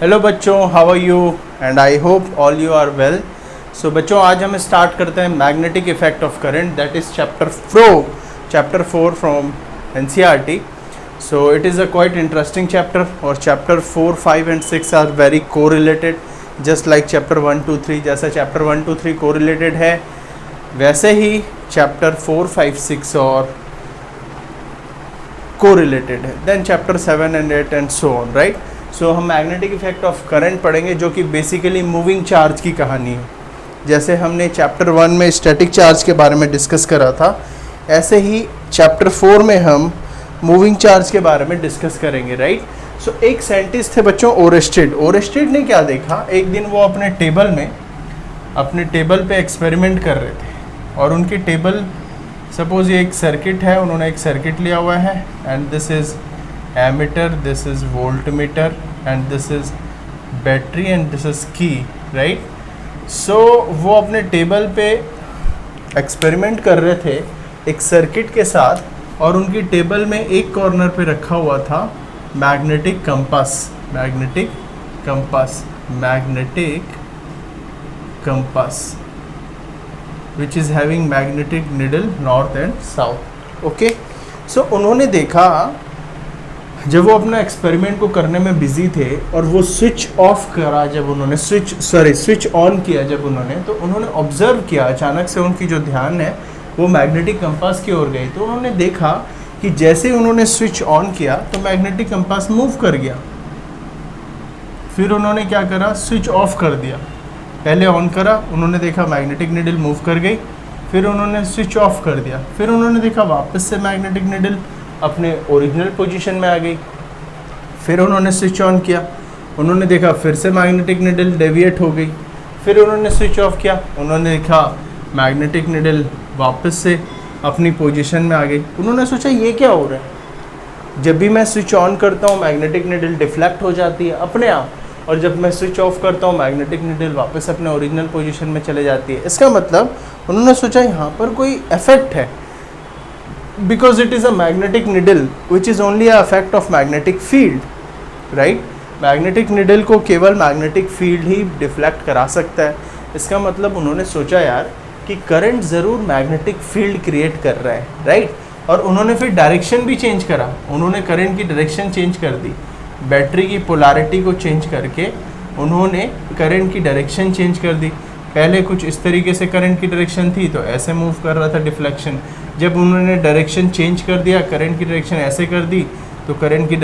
Hello बच्चों, how are you and I hope all you are well. So बच्चों, आज हम स्टार्ट करते हैं magnetic effect of current, that is chapter 4 from NCERT. So it is a quite interesting chapter और chapter 4, 5 and 6 are very correlated, just like chapter 1, 2, 3। जैसा chapter 1, 2, 3 correlated है, वैसे ही chapter 4, 5, 6 और कोरिलेटेड है। Then chapter 7 and 8 and so on, right. So हम magnetic effect of current पढ़ेंगे, जो कि बेसिकली मूविंग चार्ज की कहानी है। जैसे हमने चैप्टर 1 में स्टैटिक चार्ज के बारे में डिस्कस करा था, ऐसे ही चैप्टर 4 में हम मूविंग चार्ज के बारे में डिस्कस करेंगे, राइट। सो एक साइंटिस्ट थे बच्चों, ओरेस्टेड ने क्या देखा, एक दिन वो अपने टेबल पे एक्सपेरिमेंट कर रहे थे और उनकी टेबल, सपोज ये एक सर्किट है, उन्होंने एक सर्किट लिया हुआ है and this is ammeter, this is voltmeter and this is battery and this is key, right. So वो अपने टेबल पे एक्सपेरिमेंट कर रहे थे एक सर्किट के साथ, और उनकी टेबल में एक कॉर्नर पे रखा हुआ था magnetic compass which is having magnetic needle north and south, okay। so उन्होंने देखा, जब वो अपना एक्सपेरिमेंट को करने में बिजी थे और वो स्विच ऑफ करा, जब उन्होंने स्विच ऑन किया जब उन्होंने, तो उन्होंने ऑब्जर्व किया, अचानक से उनकी जो ध्यान है वो मैग्नेटिक कंपास की ओर गई। तो उन्होंने देखा कि जैसे उन्होंने स्विच ऑन किया तो मैग्नेटिक कंपास मूव कर गया। फिर उन्होंने क्या करा, स्विच ऑफ कर दिया, पहले ऑन करा, उन्होंने देखा मैग्नेटिक नीडल मूव कर गई। फिर उन्होंने स्विच ऑफ कर दिया, फिर उन्होंने देखा वापस से मैग्नेटिक नीडल अपने ओरिजिनल पोजीशन में आ गई। फिर उन्होंने स्विच ऑन किया, उन्होंने देखा फिर से मैग्नेटिक नीडल डेविएट हो गई। फिर उन्होंने स्विच ऑफ किया, उन्होंने देखा मैग्नेटिक नीडल वापस से अपनी पोजीशन में आ गई। उन्होंने सोचा ये क्या हो रहा है, जब भी मैं स्विच ऑन करता हूँ मैग्नेटिक नीडल डिफ्लेक्ट हो जाती है अपने आप, और जब मैं स्विच ऑफ करता हूँ मैग्नेटिक नीडल वापस अपने ओरिजिनल पोजीशन में चले जाती है। इसका मतलब उन्होंने सोचा यहाँ पर कोई इफेक्ट है, because it is a magnetic needle which is only a effect of magnetic field, right. Magnetic needle को केवल मैग्नेटिक फील्ड ही डिफ्लेक्ट करा सकता है। इसका मतलब उन्होंने सोचा यार कि करंट ज़रूर मैग्नेटिक फील्ड क्रिएट कर रहा है, राइट। और उन्होंने फिर डायरेक्शन भी चेंज करा, उन्होंने करंट की डायरेक्शन चेंज कर दी, बैटरी की पोलैरिटी को चेंज करके उन्होंने करंट की डायरेक्शन चेंज कर दी। पहले कुछ इस तरीके से करंट की डायरेक्शन थी तो ऐसे मूव कर रहा था, डिफ्लेक्शन। जब उन्होंने डायरेक्शन चेंज कर दिया, करंट की डायरेक्शन ऐसे कर दी, तो करंट की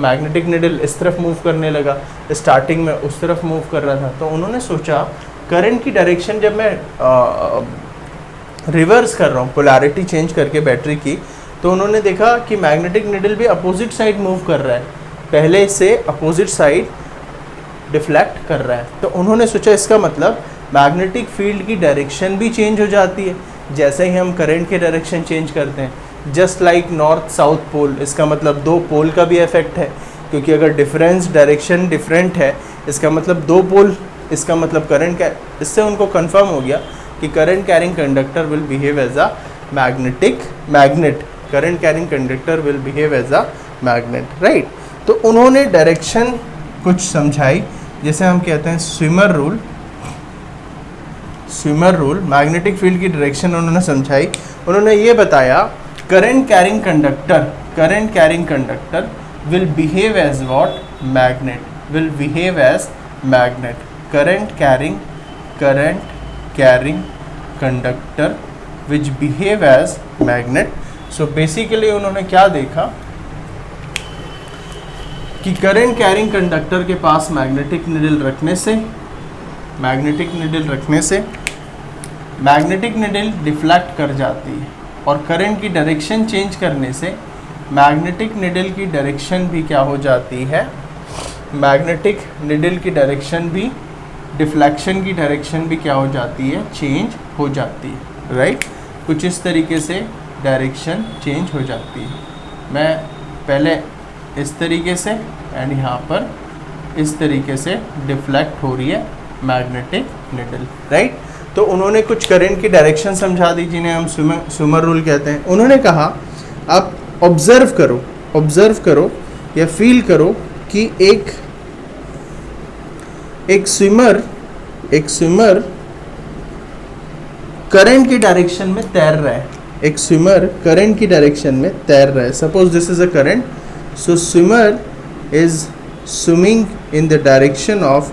मैग्नेटिक नीडल इस तरफ मूव करने लगा, स्टार्टिंग में उस तरफ मूव कर रहा था। तो उन्होंने सोचा करंट की डायरेक्शन जब मैं रिवर्स कर रहा हूँ, पोलैरिटी चेंज करके बैटरी की, तो उन्होंने देखा कि मैग्नेटिक नीडल भी अपोजिट साइड मूव कर रहा है, पहले से अपोजिट साइड डिफ्लेक्ट कर रहा है। तो उन्होंने सोचा इसका मतलब मैग्नेटिक फील्ड की डायरेक्शन भी चेंज हो जाती है जैसे ही हम करंट की डायरेक्शन चेंज करते हैं, just like north south pole. इसका मतलब दो पोल का भी इफेक्ट है, क्योंकि अगर डिफरेंस डायरेक्शन डिफरेंट है, इसका मतलब दो पोल, इसका मतलब करंट इससे उनको कंफर्म हो गया कि current carrying conductor will behave as a magnet, current carrying conductor will behave as a magnet, right. तो उन्होंने डायरेक्शन कुछ समझाई, जैसे हम कहते हैं स्विमर रूल, मैग्नेटिक फील्ड की डायरेक्शन उन्होंने समझाई। उन्होंने ये बताया current carrying conductor will behave as what, magnet, current carrying conductor which behave as magnet. So basically उन्होंने क्या देखा कि करंट कैरिंग कंडक्टर के पास मैग्नेटिक नीडल रखने से मैग्नेटिक नीडल डिफ्लेक्ट कर जाती है, और करंट की डायरेक्शन चेंज करने से मैग्नेटिक नीडल की डायरेक्शन भी क्या हो जाती है, मैग्नेटिक नीडल की डायरेक्शन भी, डिफ्लेक्शन की डायरेक्शन भी क्या हो जाती है, चेंज हो जाती है, राइट। कुछ इस तरीके से डायरेक्शन चेंज हो जाती है। मैं पहले इस तरीके से एंड यहाँ पर इस तरीके से डिफ्लेक्ट हो रही है मैग्नेटिक नीडल, राइट। तो उन्होंने कुछ करंट की डायरेक्शन समझा दी, जिन्हें हम स्विमर रूल कहते हैं। उन्होंने कहा आप ऑब्जर्व करो या फील करो कि एक एक स्विमर करंट की डायरेक्शन में तैर रहा है, एक स्विमर करंट की डायरेक्शन में तैर रहा है. Suppose this is a current, so swimmer is swimming in the direction of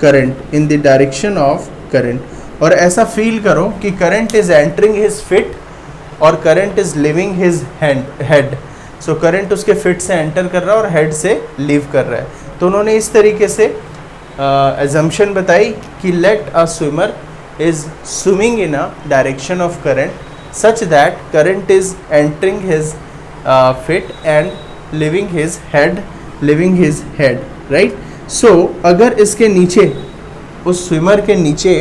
current, in the direction of current. और ऐसा फील करो कि current is entering his feet और current is leaving his head. So current उसके feet से enter कर रहा है और हेड से लीव कर रहा है. तो उन्होंने इस तरीके से एजम्पशन बताई कि let a swimmer is swimming in a direction of current such that current is entering his feet and leaving his head, right? So अगर इसके नीचे, उस स्विमर के नीचे,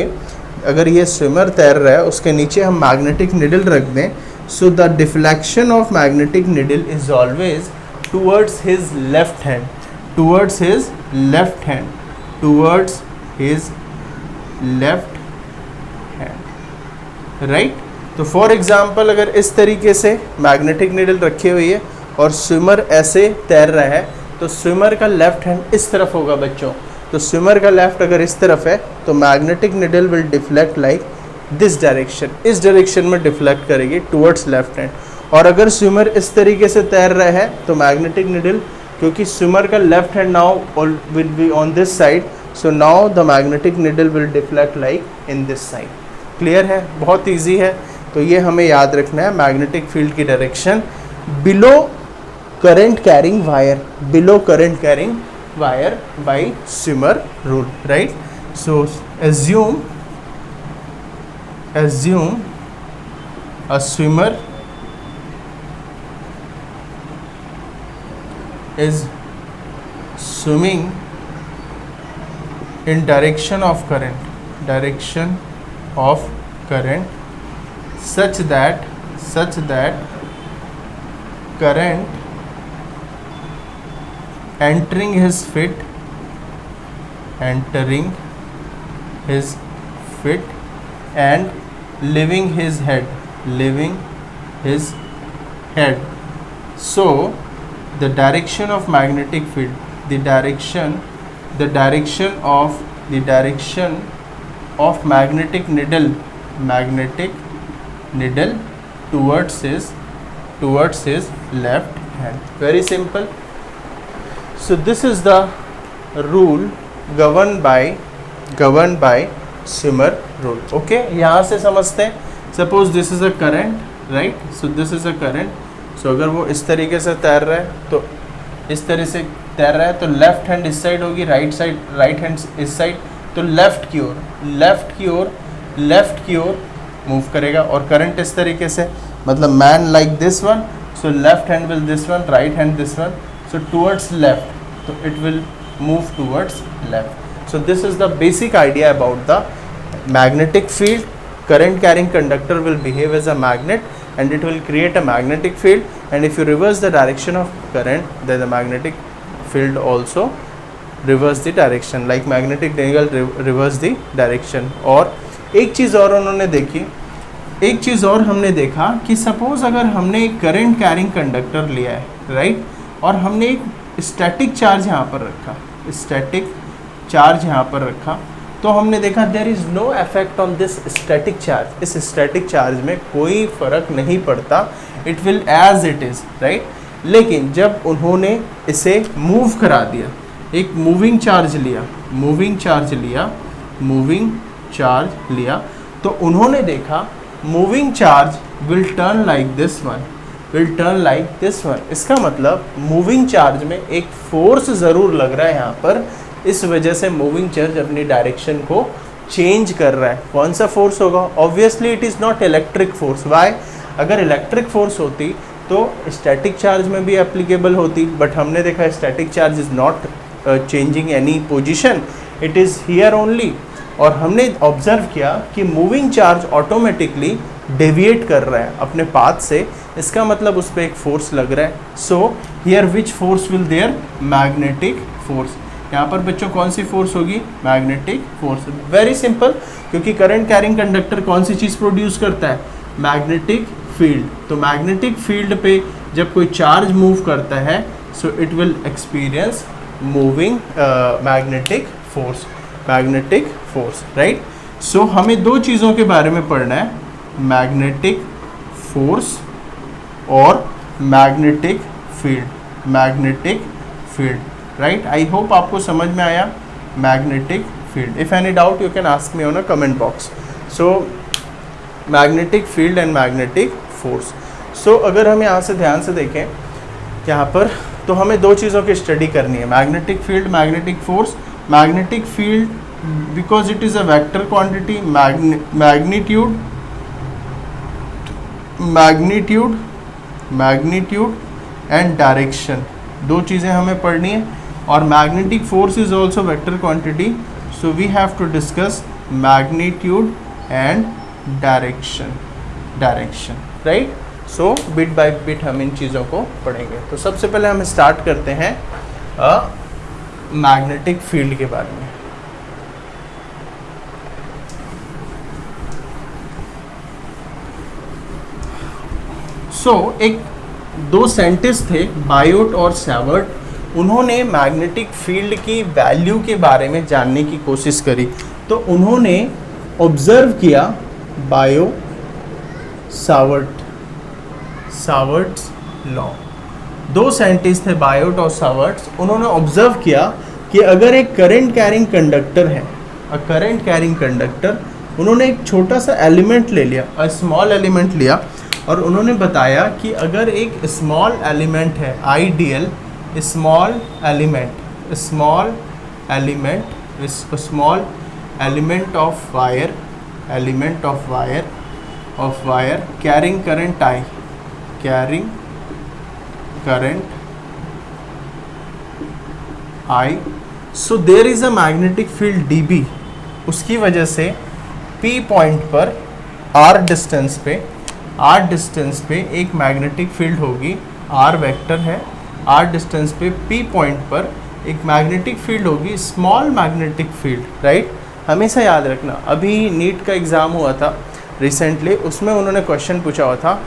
अगर ये स्विमर तैर रहा है उसके नीचे हम मैग्नेटिक निडल रख दें, so the deflection of magnetic needle is always towards his left hand, towards his left hand, towards his left right. तो फॉर एग्जाम्पल अगर इस तरीके से मैग्नेटिक नीडल रखी हुई है और स्विमर ऐसे तैर रहा है तो स्विमर का लेफ्ट हैंड इस तरफ होगा बच्चों. तो स्विमर का लेफ्ट अगर इस तरफ है तो magnetic needle will deflect like this direction, इस डायरेक्शन में डिफ्लेक्ट करेगी टुवर्ड्स लेफ्ट हैंड. और अगर स्विमर इस तरीके से तैर रहा है तो मैग्नेटिक नीडल, क्योंकि स्विमर का left hand now will be on this side, so now the magnetic needle will deflect like in this side. Clear है? बहुत इजी है. तो ये हमें याद रखना है, मैग्नेटिक फील्ड की direction below current carrying wire, below current carrying wire by swimmer rule, right. So assume a swimmer is swimming in direction of current such that current entering his feet and leaving his head. So the direction of magnetic field, the direction of magnetic needle towards his left hand. Very simple. So this is the rule governed by swimmer rule. Okay, यहाँ से समझते हैं. Suppose this is a current, right? So this is a current. So अगर वो इस तरीके से तैर रहा है तो इस तरह से तैर रहा है तो लेफ्ट हैंड इस साइड होगी, राइट हैंड इस साइड, तो लेफ्ट की ओर मूव करेगा. और करंट इस तरीके से, मतलब man like this one, so left hand will this one, right hand this one, so towards left, तो it will move towards left. So this is the basic idea about the magnetic field. Current carrying conductor will behave as a magnet and it will create a magnetic field, and if you reverse the direction of current, then the magnetic field also reverse the direction, like magnetic needle reverse the direction. और एक चीज़ और उन्होंने देखी, एक चीज़ और हमने देखा कि सपोज अगर हमने एक करंट कैरिंग कंडक्टर लिया है, राइट, और हमने एक स्टैटिक चार्ज यहाँ पर रखा, तो हमने देखा there is no effect on this static charge. इस स्टैटिक चार्ज में कोई फ़र्क नहीं पड़ता, it will as it is, right. लेकिन जब उन्होंने इसे मूव करा दिया, एक मूविंग चार्ज लिया, तो उन्होंने देखा moving charge will turn like this one, इसका मतलब मूविंग चार्ज में एक फोर्स ज़रूर लग रहा है यहाँ पर, इस वजह से मूविंग चार्ज अपनी डायरेक्शन को चेंज कर रहा है. कौन सा फोर्स होगा? Obviously it is not electric force. Why? अगर इलेक्ट्रिक फोर्स होती तो स्टैटिक चार्ज में भी एप्लीकेबल होती, बट हमने देखा static charge is not changing any position, it is here only. और हमने ऑब्जर्व किया कि मूविंग चार्ज ऑटोमेटिकली डेविएट कर रहा है अपने पाथ से, इसका मतलब उस पर एक फोर्स लग रहा है. So here which force will there? Magnetic force. यहाँ पर बच्चों कौन सी फोर्स होगी? Magnetic force. वेरी सिंपल, क्योंकि करंट कैरिंग कंडक्टर कौन सी चीज़ प्रोड्यूस करता है? Magnetic field. तो मैग्नेटिक फील्ड पे जब कोई चार्ज मूव करता है, so it will experience moving magnetic force. Magnetic force, right. So हमें दो चीज़ों के बारे में पढ़ना है, मैग्नेटिक फोर्स और मैग्नेटिक फील्ड, राइट। आई होप आपको समझ में आया magnetic field. If any doubt you can ask me on a comment box. So magnetic field and magnetic force. So अगर हम यहाँ से ध्यान से देखें यहाँ पर, तो हमें दो चीज़ों की स्टडी करनी है, magnetic field, magnetic force. Magnetic field because it is a vector quantity, magnitude and direction, दो चीज़ें हमें पढ़नी है। और magnetic force is also vector quantity, so we have to discuss magnitude and direction, right. So bit by bit हम इन चीज़ों को पढ़ेंगे। तो सबसे पहले हम स्टार्ट करते हैं मैग्नेटिक फील्ड के बारे में। एक दो साइंटिस्ट थे, बायोट और सैवर्ट, उन्होंने मैग्नेटिक फील्ड की वैल्यू के बारे में जानने की कोशिश करी। तो उन्होंने ऑब्जर्व किया बायो सावर्ट्स लॉ। दो साइंटिस्ट थे, बायोट और सावर्ट्स, उन्होंने ऑब्जर्व किया कि अगर एक करंट कैरिंग कंडक्टर है, उन्होंने एक छोटा सा एलिमेंट ले लिया, स्मॉल एलिमेंट लिया, और उन्होंने बताया कि अगर एक स्मॉल एलिमेंट है, ideal small element of wire carrying current I, so there is a magnetic field dB। उसकी वजह से P पॉइंट पर R डिस्टेंस पे एक मैग्नेटिक फील्ड होगी, R वेक्टर है, R डिस्टेंस पे P पॉइंट पर एक मैग्नेटिक फील्ड होगी, स्मॉल मैग्नेटिक फील्ड, राइट। हमेशा याद रखना, अभी नीट का एग्ज़ाम हुआ था रिसेंटली, उसमें उन्होंने क्वेश्चन पूछा हुआ था,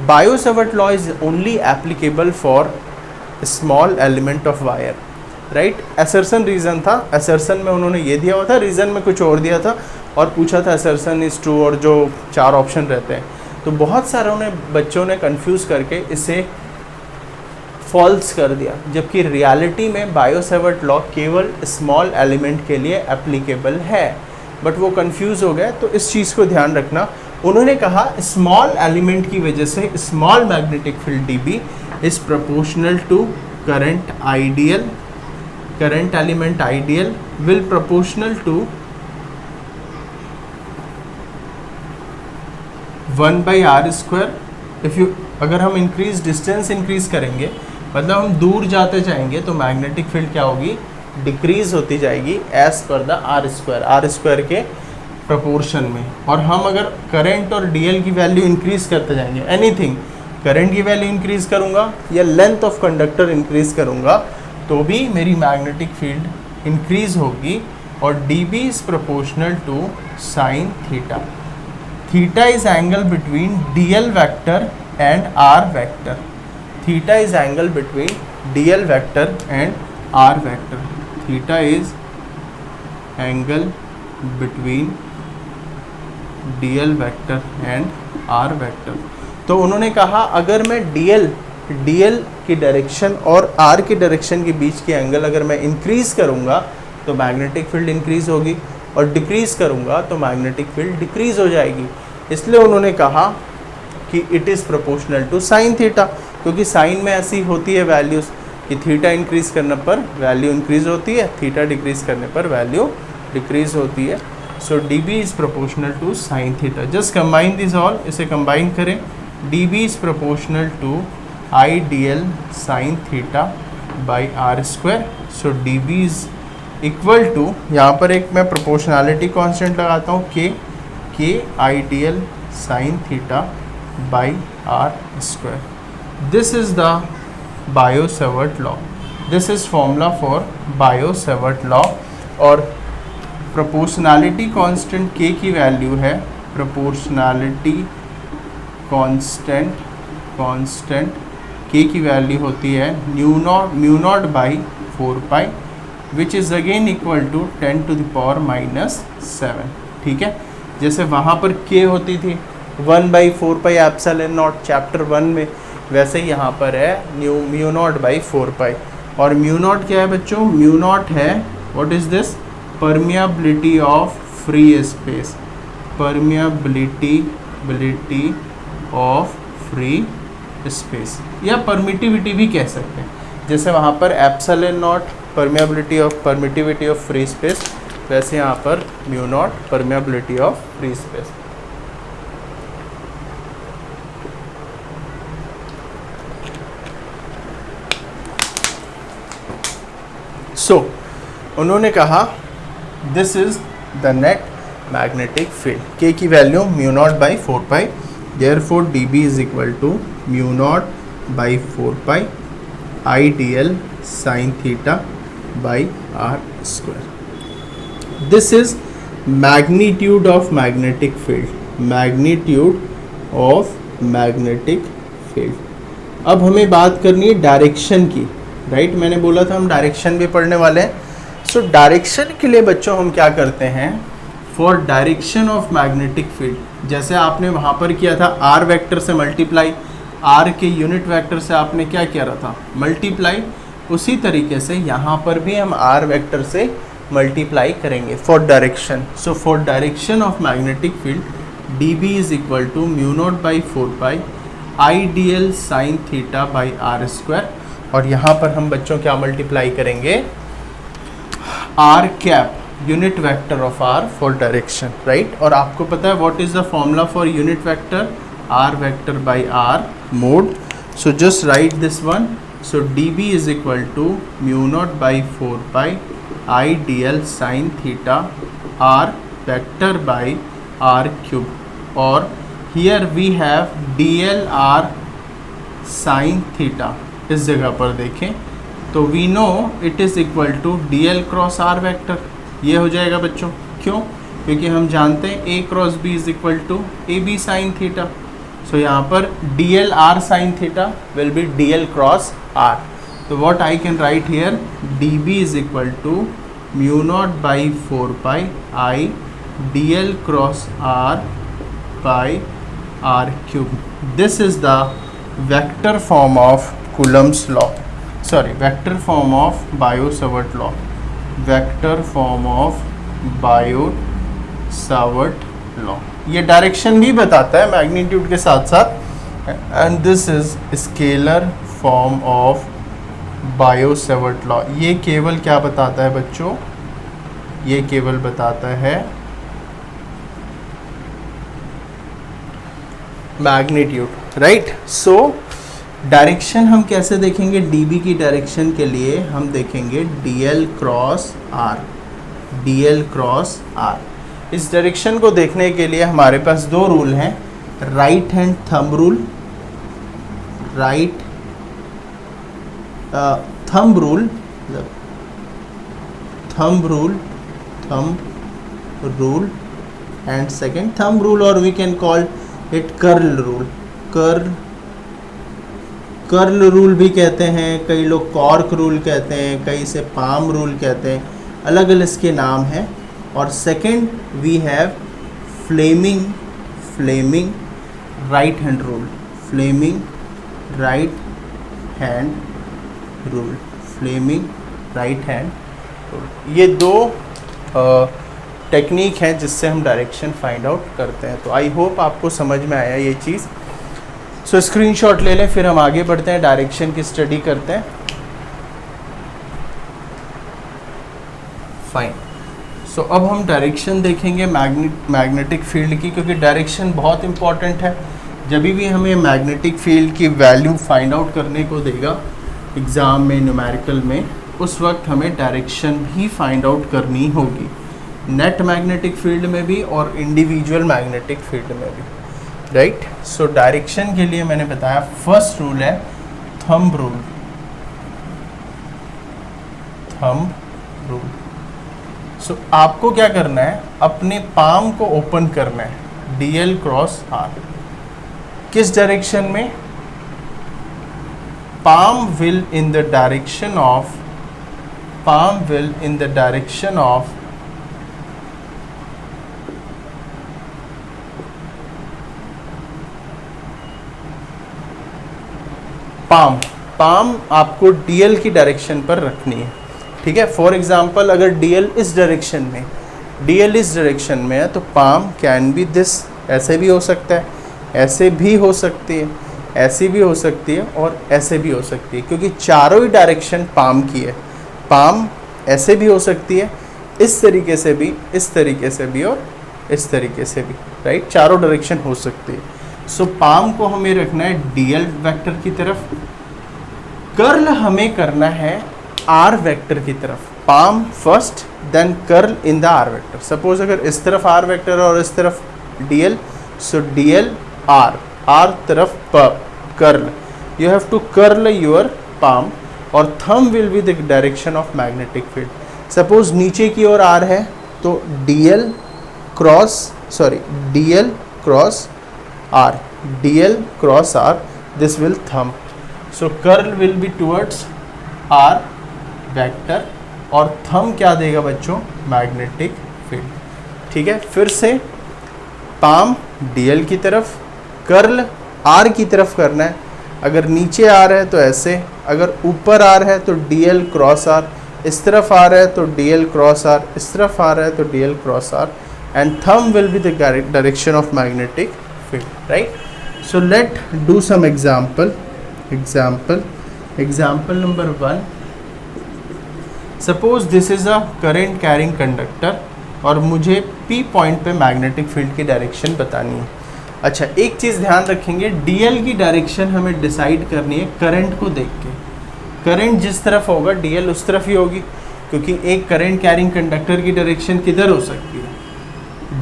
bio Savart law is only applicable for small element of wire, right. Assertion reason था, असर्शन में उन्होंने ये दिया हुआ था, रीज़न में कुछ और दिया था, और पूछा था असर्शन इज़ ट्रू, और जो 4 ऑप्शन रहते हैं, तो बहुत सारों ने बच्चों ने कंफ्यूज करके इसे फॉल्स कर दिया, जबकि रियलिटी में बायो सावर्ट लॉ केवल स्मॉल एलिमेंट के लिए एप्लीकेबल है, बट वो कंफ्यूज हो गए। तो इस चीज़ को ध्यान रखना। उन्होंने कहा स्मॉल एलिमेंट की वजह से small magnetic field dB is proportional to current element ideal will proportional to 1/r²। अगर हम डिस्टेंस इंक्रीज करेंगे, मतलब हम दूर जाते जाएंगे, तो मैग्नेटिक फील्ड क्या होगी, डिक्रीज होती जाएगी एज पर द r² के प्रोपोर्शन में। और हम अगर करंट और dl की वैल्यू इंक्रीज करते जाएंगे, एनीथिंग, करंट की वैल्यू इंक्रीज करूँगा या लेंथ ऑफ कंडक्टर इंक्रीज करूँगा, तो भी मेरी मैग्नेटिक फील्ड इंक्रीज होगी, और dB is proportional to sine theta. Theta is angle between dl vector and r vector. Theta is angle between dl vector and r vector. Theta is angle between dl vector and r vector. तो उन्होंने कहा अगर मैं dl की direction और r की direction के बीच की एंगल अगर मैं इंक्रीज करूंगा तो मैग्नेटिक फील्ड इंक्रीज होगी, और डिक्रीज करूंगा तो मैग्नेटिक फील्ड डिक्रीज हो जाएगी। इसलिए उन्होंने कहा कि it is proportional to sine theta, क्योंकि साइन में ऐसी होती है वैल्यूज़ कि थीटा इंक्रीज करने पर वैल्यू इंक्रीज होती है, थीटा डिक्रीज करने पर वैल्यू डिक्रीज होती है। So dB is proportional to sine theta. Just combine this all, इसे कंबाइन करें, dB is proportional to IDL sine theta by r²। So dB is equal to, यहाँ पर एक मैं प्रोपोर्शनैलिटी कांस्टेंट लगाता हूँ, k IDL sine theta by r²। This is the Biot Savart law, this is formula for Biot Savart law. और proportionality constant k की value है, proportionality constant k की वैल्यू होती है mu naught by 4 pi which is again equal to 10 to the power -7। ठीक है, जैसे वहाँ पर k होती थी 1/4 एप्सिलॉन नॉट चैप्टर 1 में, वैसे ही यहाँ पर है म्यू नॉट बाई 4 और म्यू नॉट क्या है बच्चों? म्यू नॉट है what is this? Permeability of free space, permeability of free space, या परमिटिविटी भी कह सकते हैं। जैसे वहाँ पर epsilon naught permittivity of free space, वैसे यहाँ पर mu naught permeability of free space. So उन्होंने कहा this is the net magnetic field, K की value mu naught by 4 therefore dB is equal to mu naught by 4 I D L sine theta by R square. This is magnitude of magnetic field, magnitude of magnetic field. अब हमें बात करनी है direction की, right? मैंने बोला था हम डायरेक्शन भी पढ़ने वाले हैं। सो डायरेक्शन के लिए बच्चों हम क्या करते हैं? For direction of magnetic field, जैसे आपने वहाँ पर किया था आर वेक्टर से मल्टीप्लाई, आर के यूनिट वेक्टर से आपने क्या किया रहा था? मल्टीप्लाई। उसी तरीके से यहाँ पर भी हम आर वेक्टर से मल्टीप्लाई करेंगे for direction. So for direction of magnetic field dB is equal to mu naught by 4 I D L sine theta by R square. और यहाँ पर हम बच्चों क्या मल्टीप्लाई करेंगे? R cap, unit vector of R for direction, right? और आपको पता है what is the formula for unit vector? R vector by R mod. So just write this one. So dB is equal to mu naught by 4 I D L sine theta R vector by R cube. और here we have D L R sine theta, इस जगह पर देखें तो we know it is equal to D L cross R vector. ये हो जाएगा बच्चों, क्यों? क्योंकि हम जानते हैं A cross B is equal to A B sine theta. So यहाँ पर D L R sine theta will be D L cross R. तो what I can write here? D B is equal to mu naught by 4 I D L cross R by R cube. This is the vector form of Coulomb's law, sorry, vector form of Biot-Savart law, vector form of Biot-Savart law। ये direction भी बताता है magnitude के साथ साथ। And this is scalar form of Biot-Savart law। ये केवल क्या बताता है बच्चों? ये केवल बताता है मैग्नीट्यूड, राइट? सो डायरेक्शन हम कैसे देखेंगे? dB की डायरेक्शन के लिए हम देखेंगे dl cross r, dl cross r। इस डायरेक्शन को देखने के लिए हमारे पास दो रूल हैं, right hand thumb rule, right thumb rule, thumb rule, thumb rule and second thumb rule, और we can call it curl rule. Curl rule भी कहते हैं, कई लोग कॉर्क रूल कहते हैं, कई से पाम रूल कहते हैं, अलग अलग इसके नाम हैं। और second we have Fleming right hand rule, Fleming right hand rule, Fleming right hand rule. ये दो टेक्निक हैं जिससे हम डायरेक्शन फाइंड आउट करते हैं। तो आई होप आपको समझ में आया ये चीज़। सो स्क्रीनशॉट ले लें, फिर हम आगे बढ़ते हैं, डायरेक्शन की स्टडी करते हैं। फाइन। सो अब हम डायरेक्शन देखेंगे मैग्नेटिक फील्ड की, क्योंकि डायरेक्शन बहुत इंपॉर्टेंट है। जब भी हमें मैग्नेटिक फील्ड की वैल्यू फाइंड आउट करने को देगा एग्ज़ाम में, न्यूमेरिकल में, उस वक्त हमें डायरेक्शन भी फाइंड आउट करनी होगी, नेट मैग्नेटिक फील्ड में भी और इंडिविजुअल मैग्नेटिक फील्ड में भी, राइट? सो डायरेक्शन के लिए मैंने बताया फर्स्ट रूल है थंब रूल, थंब रूल। सो आपको क्या करना है? अपने पाम को ओपन करना है dl क्रॉस r। किस डायरेक्शन में? palm will in the direction of palm will in the direction of palm आपको DL की डायरेक्शन पर रखनी है, ठीक है। फॉर एग्जाम्पल अगर DL इस डायरेक्शन में है तो palm कैन बी दिस, ऐसे भी हो सकता है, ऐसे भी हो सकती है, ऐसी भी हो सकती है और ऐसे भी हो सकती है, क्योंकि चारों ही डायरेक्शन पाम की है। पाम ऐसे भी हो सकती है, इस तरीके से भी, इस तरीके से भी और इस तरीके से भी, राइट, चारों डायरेक्शन हो सकती है। सो पाम को हमें रखना है DL वेक्टर की तरफ, कर्ल हमें करना है R वेक्टर की तरफ। Palm first then curl in the R vector. Suppose अगर इस तरफ R वेक्टर और इस तरफ DL, सो DL R तरफ curl, you have to curl your palm और thumb will be the direction of magnetic field. Suppose नीचे की ओर R है तो DL cross R, this will thumb, so curl will be towards R vector और thumb क्या देगा बच्चों, मैग्नेटिक फील्ड, ठीक है। फिर से पाम DL की तरफ, कर्ल R की तरफ करना है। अगर नीचे R है तो ऐसे, अगर ऊपर R है तो DL क्रॉस R, इस तरफ R है तो DL क्रॉस R, इस तरफ R है तो DL cross R, and thumb will be the direction of magnetic field, right. So let do some example number 1। Suppose this is a current carrying conductor और मुझे P point पे magnetic field की direction बतानी है। अच्छा, एक चीज़ ध्यान रखेंगे, DL की डायरेक्शन हमें डिसाइड करनी है करंट को देख के। करंट जिस तरफ होगा DL उस तरफ ही होगी, क्योंकि एक करंट कैरिंग कंडक्टर की डायरेक्शन किधर हो सकती है,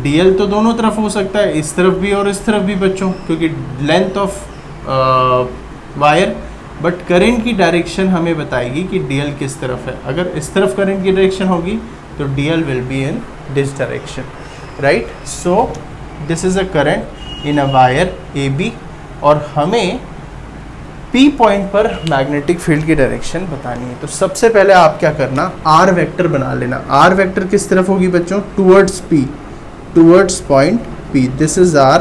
DL तो दोनों तरफ हो सकता है, इस तरफ भी और इस तरफ भी बच्चों, क्योंकि length of wire, but current की डायरेक्शन हमें बताएगी कि DL किस तरफ है। अगर इस तरफ करंट की डायरेक्शन होगी तो DL will be in this direction, right. So this is a current in a wire AB और हमें P पॉइंट पर मैग्नेटिक फील्ड की डायरेक्शन बतानी है। तो सबसे पहले आप क्या करना, R वेक्टर बना लेना। R वेक्टर किस तरफ होगी बच्चों, towards P, towards point P। This is R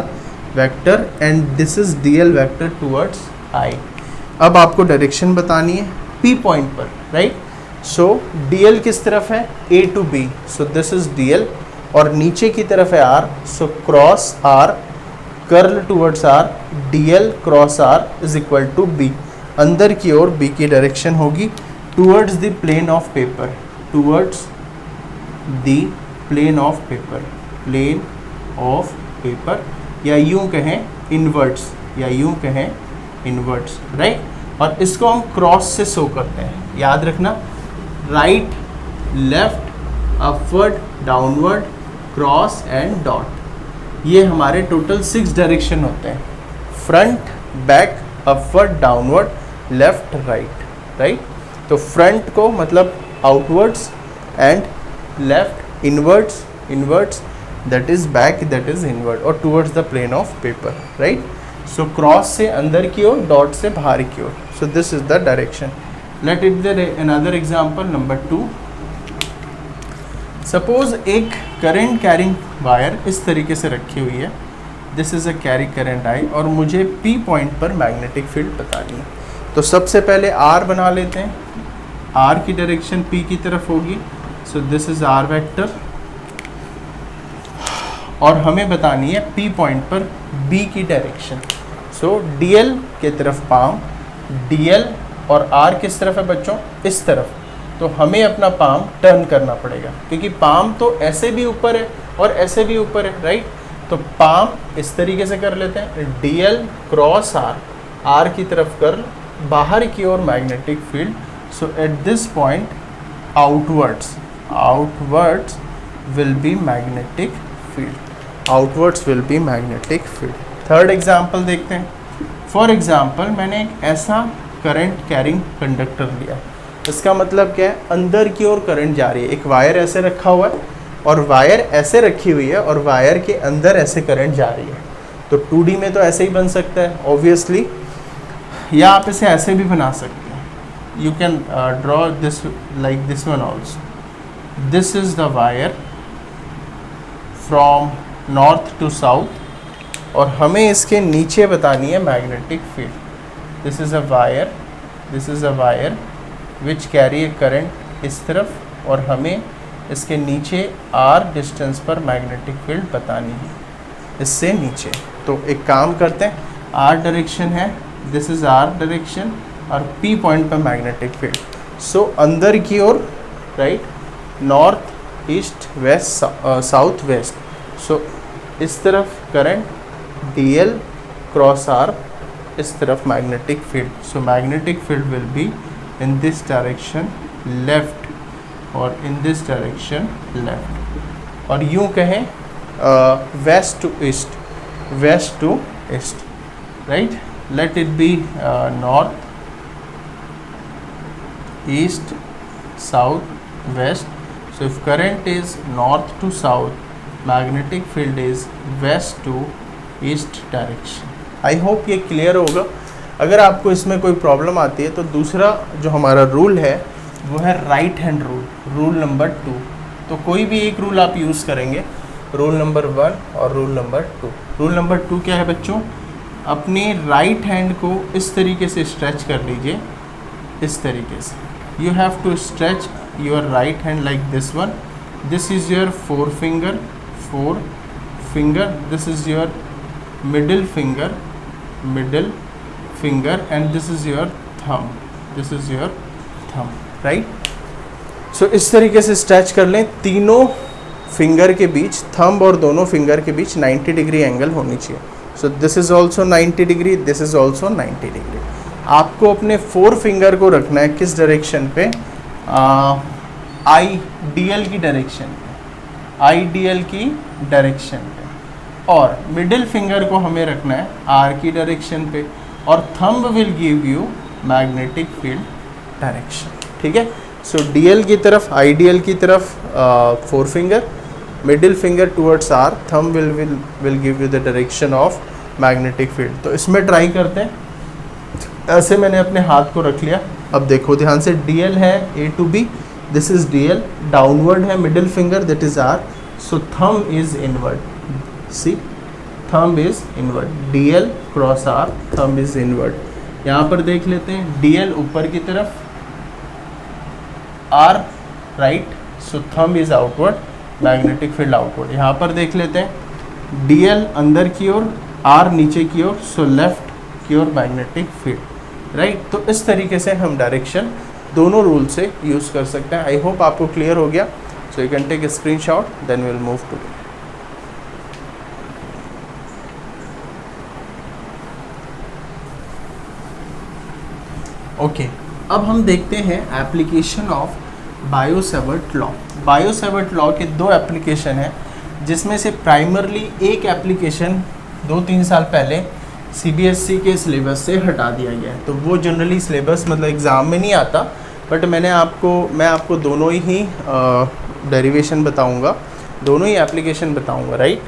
vector and this is DL vector towards I। अब आपको डायरेक्शन बतानी है P पॉइंट पर, राइट। सो DL किस तरफ है, A to B, so this is DL और नीचे की तरफ है R, so cross R, curl towards R, DL cross R is equal to B। अंदर की ओर B की डायरेक्शन होगी towards the plane of paper, towards the plane of paper, plane of paper, या यूं कहें इनवर्ट्स, या यूं कहें इनवर्ट्स, राइट। और इसको हम क्रॉस से शो करते हैं, याद रखना, right, left, upward, downward, cross and dot. ये हमारे टोटल 6 डायरेक्शन होते हैं, front, back, upward, downward, left, right, right. तो फ्रंट को मतलब outwards and left inwards, inwards, that is back, that is inward और towards the plane of paper, right. So cross से अंदर की ओर, डॉट से बाहर की ओर। So this is the direction. Let it the another example number 2। Suppose एक करंट कैरिंग वायर इस तरीके से रखी हुई है, this is a carry current I, और मुझे P पॉइंट पर मैग्नेटिक फील्ड बतानी है। तो सबसे पहले R बना लेते हैं, R की डायरेक्शन P की तरफ होगी, सो दिस इज R वेक्टर, और हमें बतानी है P पॉइंट पर B की डायरेक्शन। सो DL के तरफ पाम, DL और R किस तरफ है बच्चों, इस तरफ। तो हमें अपना पाम टर्न करना पड़ेगा, क्योंकि पाम तो ऐसे भी ऊपर है और ऐसे भी ऊपर है, राइट। तो पाम इस तरीके से कर लेते हैं, DL क्रॉस R, R की तरफ कर्ल, बाहर की ओर magnetic field. So at this point outwards, outwards will be magnetic field, outwards will be magnetic field. Third example देखते हैं। फॉर एग्जाम्पल मैंने एक ऐसा करंट कैरिंग कंडक्टर लिया, इसका मतलब क्या है, अंदर की ओर करंट जा रही है। एक वायर ऐसे रखा हुआ है और वायर ऐसे रखी हुई है और वायर के अंदर ऐसे करंट जा रही है। तो 2D में तो ऐसे ही बन सकता है ऑब्वियसली, या आप इसे ऐसे भी बना सकते हैं। you can draw this like this one also. This is the wire from north to south, और हमें इसके नीचे बतानी है magnetic field. This is a wire which carry A current इस तरफ, और हमें इसके नीचे r डिस्टेंस पर मैग्नेटिक फील्ड बतानी है, इससे नीचे. तो एक काम करते हैं, r डायरेक्शन है, दिस इज़ r डायरेक्शन, और p पॉइंट पर मैग्नेटिक फील्ड. सो अंदर की ओर, right, north east west south west. So इस तरफ करंट dl क्रॉस r, इस तरफ magnetic field. So magnetic field will be in this direction left और इन दिस डायरेक्शन लेफ्ट. और यूँ कहें west to east, right. Let it be north east south west. So if current is north to south, magnetic field is west to east direction. I hope ये clear होगा. अगर आपको इसमें कोई problem आती है तो दूसरा जो हमारा रूल है वो है right hand rule, rule number 2. तो कोई भी एक रूल आप यूज़ करेंगे, रूल नंबर 1 और रूल नंबर 2. रूल नंबर 2 क्या है बच्चों? अपने राइट हैंड को इस तरीके से स्ट्रेच कर लीजिए, इस तरीके से. You have to stretch your right hand like this one. This is your fore finger. This is your middle finger, and this is your thumb, right. so इस तरीके से स्ट्रेच कर लें. तीनों फिंगर के बीच, थंब और दोनों फिंगर के बीच 90 डिग्री एंगल होनी चाहिए. सो this is also 90 degree, this is also 90 degree. आपको अपने 4 फिंगर को रखना है किस डायरेक्शन पे? आइडियल की डायरेक्शन पे, और मिडिल फिंगर को हमें रखना है आर की डायरेक्शन पे, और thumb will give you magnetic field direction. ठीक है. सो डीएल की तरफ, आइडियल की तरफ 4 finger, middle finger towards R, thumb will give you the direction of magnetic field. तो इसमें ट्राई करते हैं. ऐसे मैंने अपने हाथ को रख लिया. अब देखो ध्यान से, डीएल है A to B, this is DL. Downward है middle finger, that is R. So thumb is inward. See, thumb is inward. DL cross R, thumb is inward. यहाँ पर देख लेते हैं, डीएल ऊपर की तरफ, R right, so thumb is outward, magnetic field outward. यहाँ पर देख लेते हैं, डीएल अंदर की ओर, आर नीचे की ओर, सो लेफ्ट की ओर मैग्नेटिक फील्ड, राइट. तो इस तरीके से हम डायरेक्शन दोनों रूल से यूज़ कर सकते हैं. आई होप आपको क्लियर हो गया. So you can take a screenshot, then will move to. Okay, अब हम देखते हैं application of Biot Savart law. Biot Savart law के 2 एप्लीकेशन हैं, जिसमें से प्राइमरली एक एप्लीकेशन 2-3 साल पहले सीबीएसई के सिलेबस से हटा दिया गया है. तो वो जनरली सिलेबस मतलब एग्ज़ाम में नहीं आता, बट मैं आपको दोनों ही डेरिवेशन बताऊंगा, दोनों ही एप्लीकेशन बताऊंगा, राइट.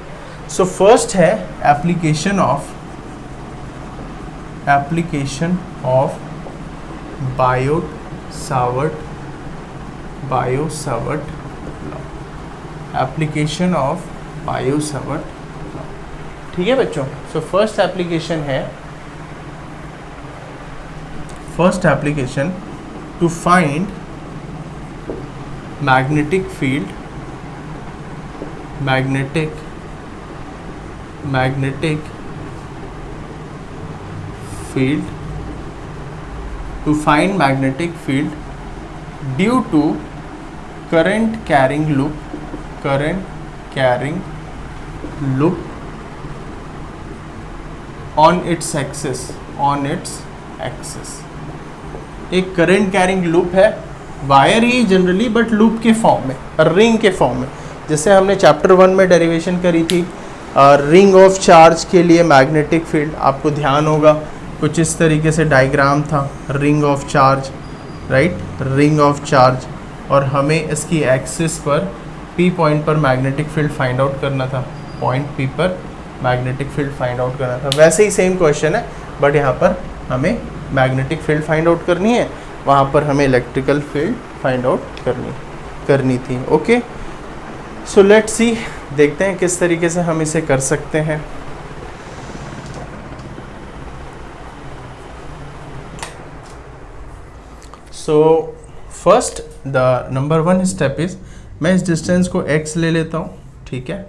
सो फर्स्ट है application of Biot Savart law. Application of Biot Savart law. ठीक है बच्चों. So first application to find magnetic field, to find magnetic field due to current carrying loop on its axis. एक current carrying loop है, wire he generally, but loop के form में, ring के form में. जैसे हमने चैप्टर 1 में derivation करी थी रिंग ऑफ चार्ज के लिए मैग्नेटिक फील्ड. आपको ध्यान होगा कुछ इस तरीके से डायग्राम था, ring of charge, right, ring of charge, और हमें इसकी एक्सिस पर पी पॉइंट पर मैग्नेटिक फील्ड फाइंड आउट करना था. पॉइंट पी पर मैग्नेटिक फील्ड फाइंड आउट करना था. वैसे ही सेम क्वेश्चन है, बट यहाँ पर हमें मैग्नेटिक फील्ड फाइंड आउट करनी है, वहाँ पर हमें इलेक्ट्रिकल फील्ड फाइंड आउट करनी थी। ओके, सो लेट्स सी, देखते हैं किस तरीके से हम इसे कर सकते हैं। So first the number 1 step is, मैं इस डिस्टेंस को x ले लेता हूँ, ठीक है,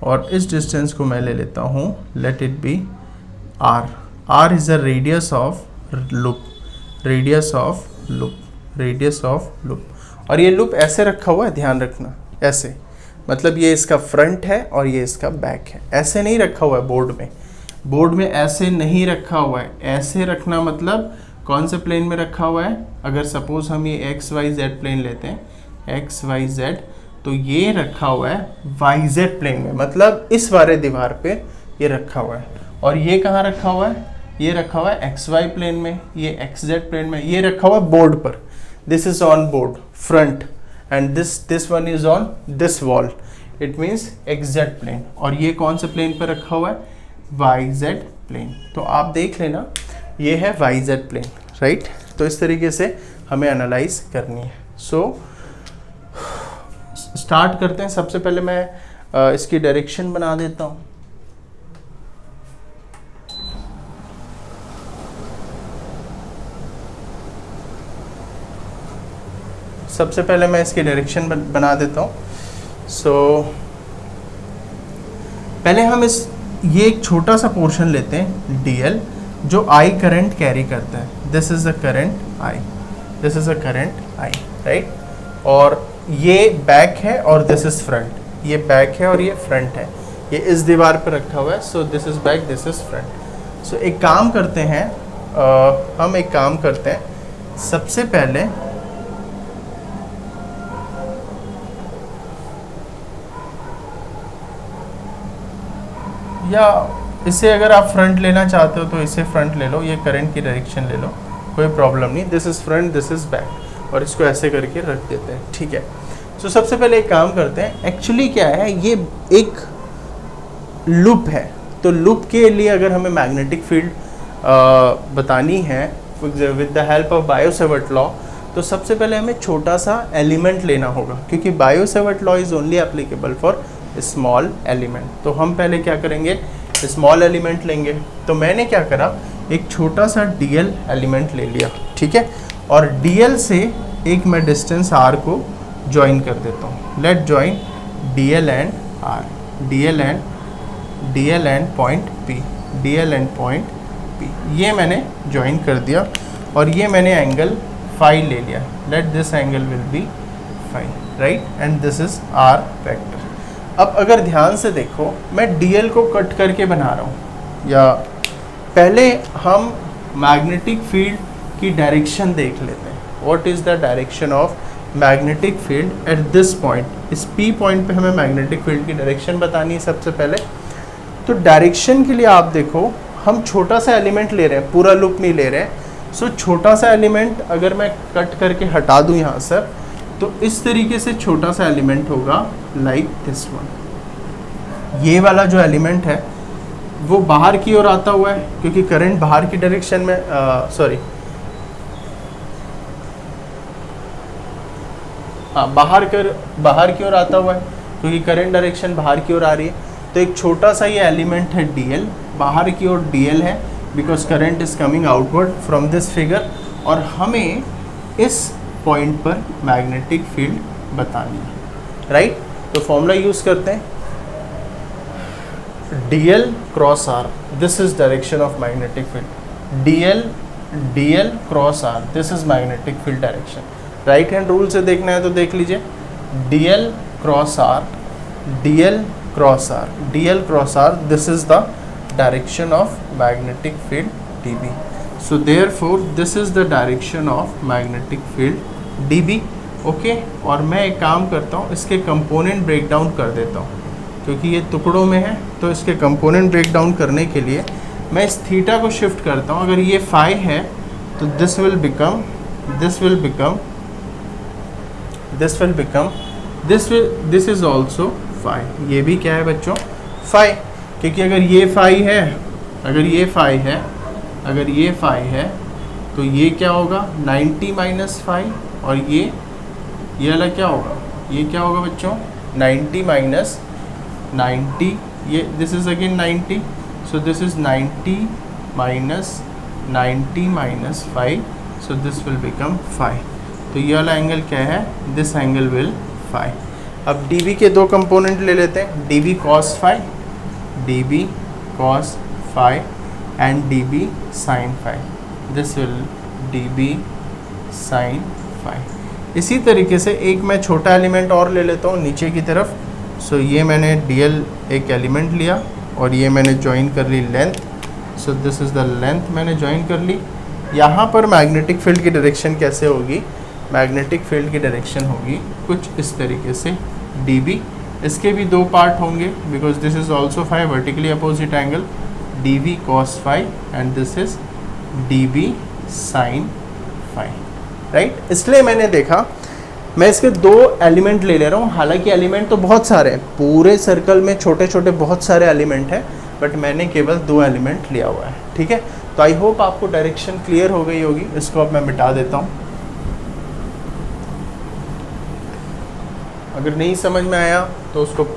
और इस डिस्टेंस को मैं ले लेता हूँ, late it B r। r is the radius of loop, radius of loop. और ये लूप ऐसे रखा हुआ है, ध्यान रखना, ऐसे, मतलब ये इसका फ्रंट है और ये इसका बैक है। ऐसे नहीं रखा हुआ है बोर्ड में ऐसे नहीं रखा हुआ है। ऐसे रखना मतलब कौन से प्लेन में रखा हुआ है? अगर सपोज हम ये एक्स वाई जेड प्लेन लेते हैं, एक्स वाई जेड, तो ये रखा हुआ है वाई जेड प्लेन में, मतलब इस वाले दीवार पे ये रखा हुआ है। और ये कहाँ रखा हुआ है? ये रखा हुआ है एक्स वाई प्लेन में, ये एक्स जेड प्लेन में, ये रखा हुआ है बोर्ड पर। This is on board front and this one is on this wall, it means X Z plane. और ये कौन से प्लेन पर रखा हुआ है? Y Z plane. तो आप देख लेना, ये है वाई जेड प्लेन, राइट। तो इस तरीके से हमें एनालाइज करनी है। सो स्टार्ट करते हैं। सबसे पहले मैं इसकी डायरेक्शन बना देता हूँ। सबसे पहले मैं इसकी डायरेक्शन बना देता हूँ। सो पहले हम ये एक छोटा सा पोर्शन लेते हैं डीएल, जो आई करंट कैरी करता है। This is a current I, this is a current I, right. और ये बैक है और दिस इज फ्रंट, ये बैक है और ये फ्रंट है, ये इस दीवार पर रखा हुआ है। So this is back, this is front. सो एक काम करते हैं, हम एक काम करते हैं, सबसे पहले या इसे अगर आप फ्रंट लेना चाहते हो तो इसे फ्रंट ले लो, ये करंट की डायरेक्शन ले लो, कोई प्रॉब्लम नहीं। This is front, this is back, और इसको ऐसे करके रख देते हैं, ठीक है। सो सबसे पहले एक काम करते हैं, एक्चुअली क्या है, ये एक लूप है। तो लूप के लिए अगर हमें मैग्नेटिक फील्ड बतानी है with the help of Biot-Savart law, तो सबसे पहले हमें छोटा सा एलिमेंट लेना होगा, क्योंकि Biot-Savart law is only applicable for small element. तो हम पहले क्या करेंगे, स्मॉल एलिमेंट लेंगे। तो मैंने क्या करा, एक छोटा सा डीएल एलिमेंट ले लिया, ठीक है, और डीएल से एक मैं डिस्टेंस आर को ज्वाइन कर देता हूँ। Let join D L and R, D L and point P, D L and point P, ये मैंने ज्वाइन कर दिया। और ये मैंने एंगल फाई ले लिया। Let this angle will be phi, right, and this is R vector. अब अगर ध्यान से देखो, मैं डीएल को कट करके बना रहा हूँ, या पहले हम मैग्नेटिक फील्ड की डायरेक्शन देख लेते हैं। What is the direction of magnetic field at this point? इस पी पॉइंट पे हमें मैग्नेटिक फील्ड की डायरेक्शन बतानी है सबसे पहले। तो डायरेक्शन के लिए आप देखो, हम छोटा सा एलिमेंट ले रहे हैं, पूरा लूप नहीं ले रहे हैं। सो छोटा सा एलिमेंट अगर मैं कट करके हटा दूँ यहाँ से, तो इस तरीके से छोटा सा एलिमेंट होगा, लाइक दिस वन। ये वाला जो एलिमेंट है वो बाहर की ओर आता हुआ है, क्योंकि करंट बाहर की डायरेक्शन में, बाहर की ओर आता हुआ है, क्योंकि करंट डायरेक्शन बाहर की ओर आ रही है। तो एक छोटा सा ये एलिमेंट है डीएल, बाहर की ओर डीएल है, because current is coming outward from this figure. और हमें इस पॉइंट पर मैग्नेटिक फील्ड बतानी है, राइट। तो फॉर्मूला यूज करते हैं, D L cross R, this is direction of magnetic field. D L cross R, this is magnetic field direction. Right hand rule से देखना है तो देख लीजिए, D L cross R, D L cross R, D L cross R, this is the direction of magnetic field D B. So therefore this is the direction of magnetic field dB, okay. और मैं एक काम करता हूँ, इसके कंपोनेंट ब्रेक डाउन कर देता हूँ, क्योंकि ये टुकड़ों में है। तो इसके कंपोनेंट ब्रेक डाउन करने के लिए मैं इस थीटा को शिफ्ट करता हूँ। अगर ये फाई है तो this will become this is also phi. ये भी क्या है बच्चों, फाई, क्योंकि अगर ये फाई है, तो ये क्या होगा 90 माइनस 5, और ये वाला क्या होगा, ये क्या होगा बच्चों 90 माइनस 90, ये this is again 90, so this is 90 minus 90 minus 5, so this will become 5। तो ये वाला एंगल क्या है, दिस एंगल विल 5। अब dB के दो कंपोनेंट ले लेते हैं, dB cos phi, dB cos phi and dB sin phi, this will dB sin phi। इसी तरीके से एक मैं छोटा एलिमेंट और ले लेता हूँ नीचे की तरफ। सो ये मैंने dl एक एलिमेंट लिया और ये मैंने ज्वाइन कर ली length, so this is the length मैंने ज्वाइन कर ली। यहाँ पर मैग्नेटिक फील्ड की डायरेक्शन कैसे होगी, मैग्नेटिक फील्ड की डायरेक्शन होगी कुछ इस तरीके से dB। इसके भी दो पार्ट होंगे because this is also phi vertically opposite angle, dV cos phi and this is dB sin phi, right. इसलिए मैंने देखा मैं इसके दो एलिमेंट ले ले रहा हूँ, हालांकि एलिमेंट तो बहुत सारे हैं, पूरे सर्कल में छोटे छोटे बहुत सारे एलिमेंट हैं, बट मैंने केवल दो एलिमेंट लिया हुआ है, ठीक है। तो आई होप आपको डायरेक्शन क्लियर हो गई होगी। इसको अब मैं मिटा देता हूँ। अगर नहीं समझ में आया तो उसको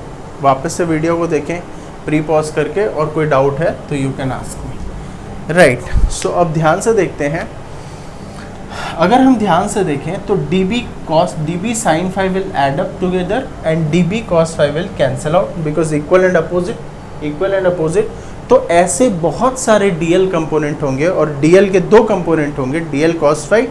वापस से वीडियो को देखें प्री पॉज करके, और कोई डाउट है तो you can ask me, right. So अब ध्यान से देखते हैं, अगर हम ध्यान से देखें तो dB sin phi will add up together and dB cos phi will cancel out because equal and opposite। तो ऐसे बहुत सारे dl कंपोनेंट होंगे और dl के दो कंपोनेंट होंगे, dl cos phi,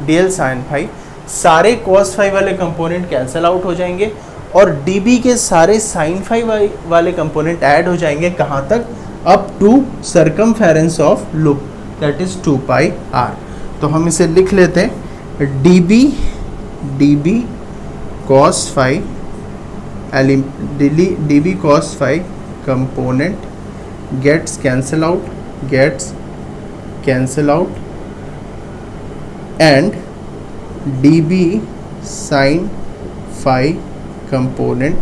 dl sin phi। सारे cos phi वाले कंपोनेंट कैंसिल आउट हो जाएंगे और dB के सारे sin phi वाले कंपोनेंट ऐड हो जाएंगे, कहाँ तक, up to circumference of loop, that is 2 pi r। तो हम इसे लिख लेते हैं dB cos phi dB cos phi component gets cancel out and dB sin phi component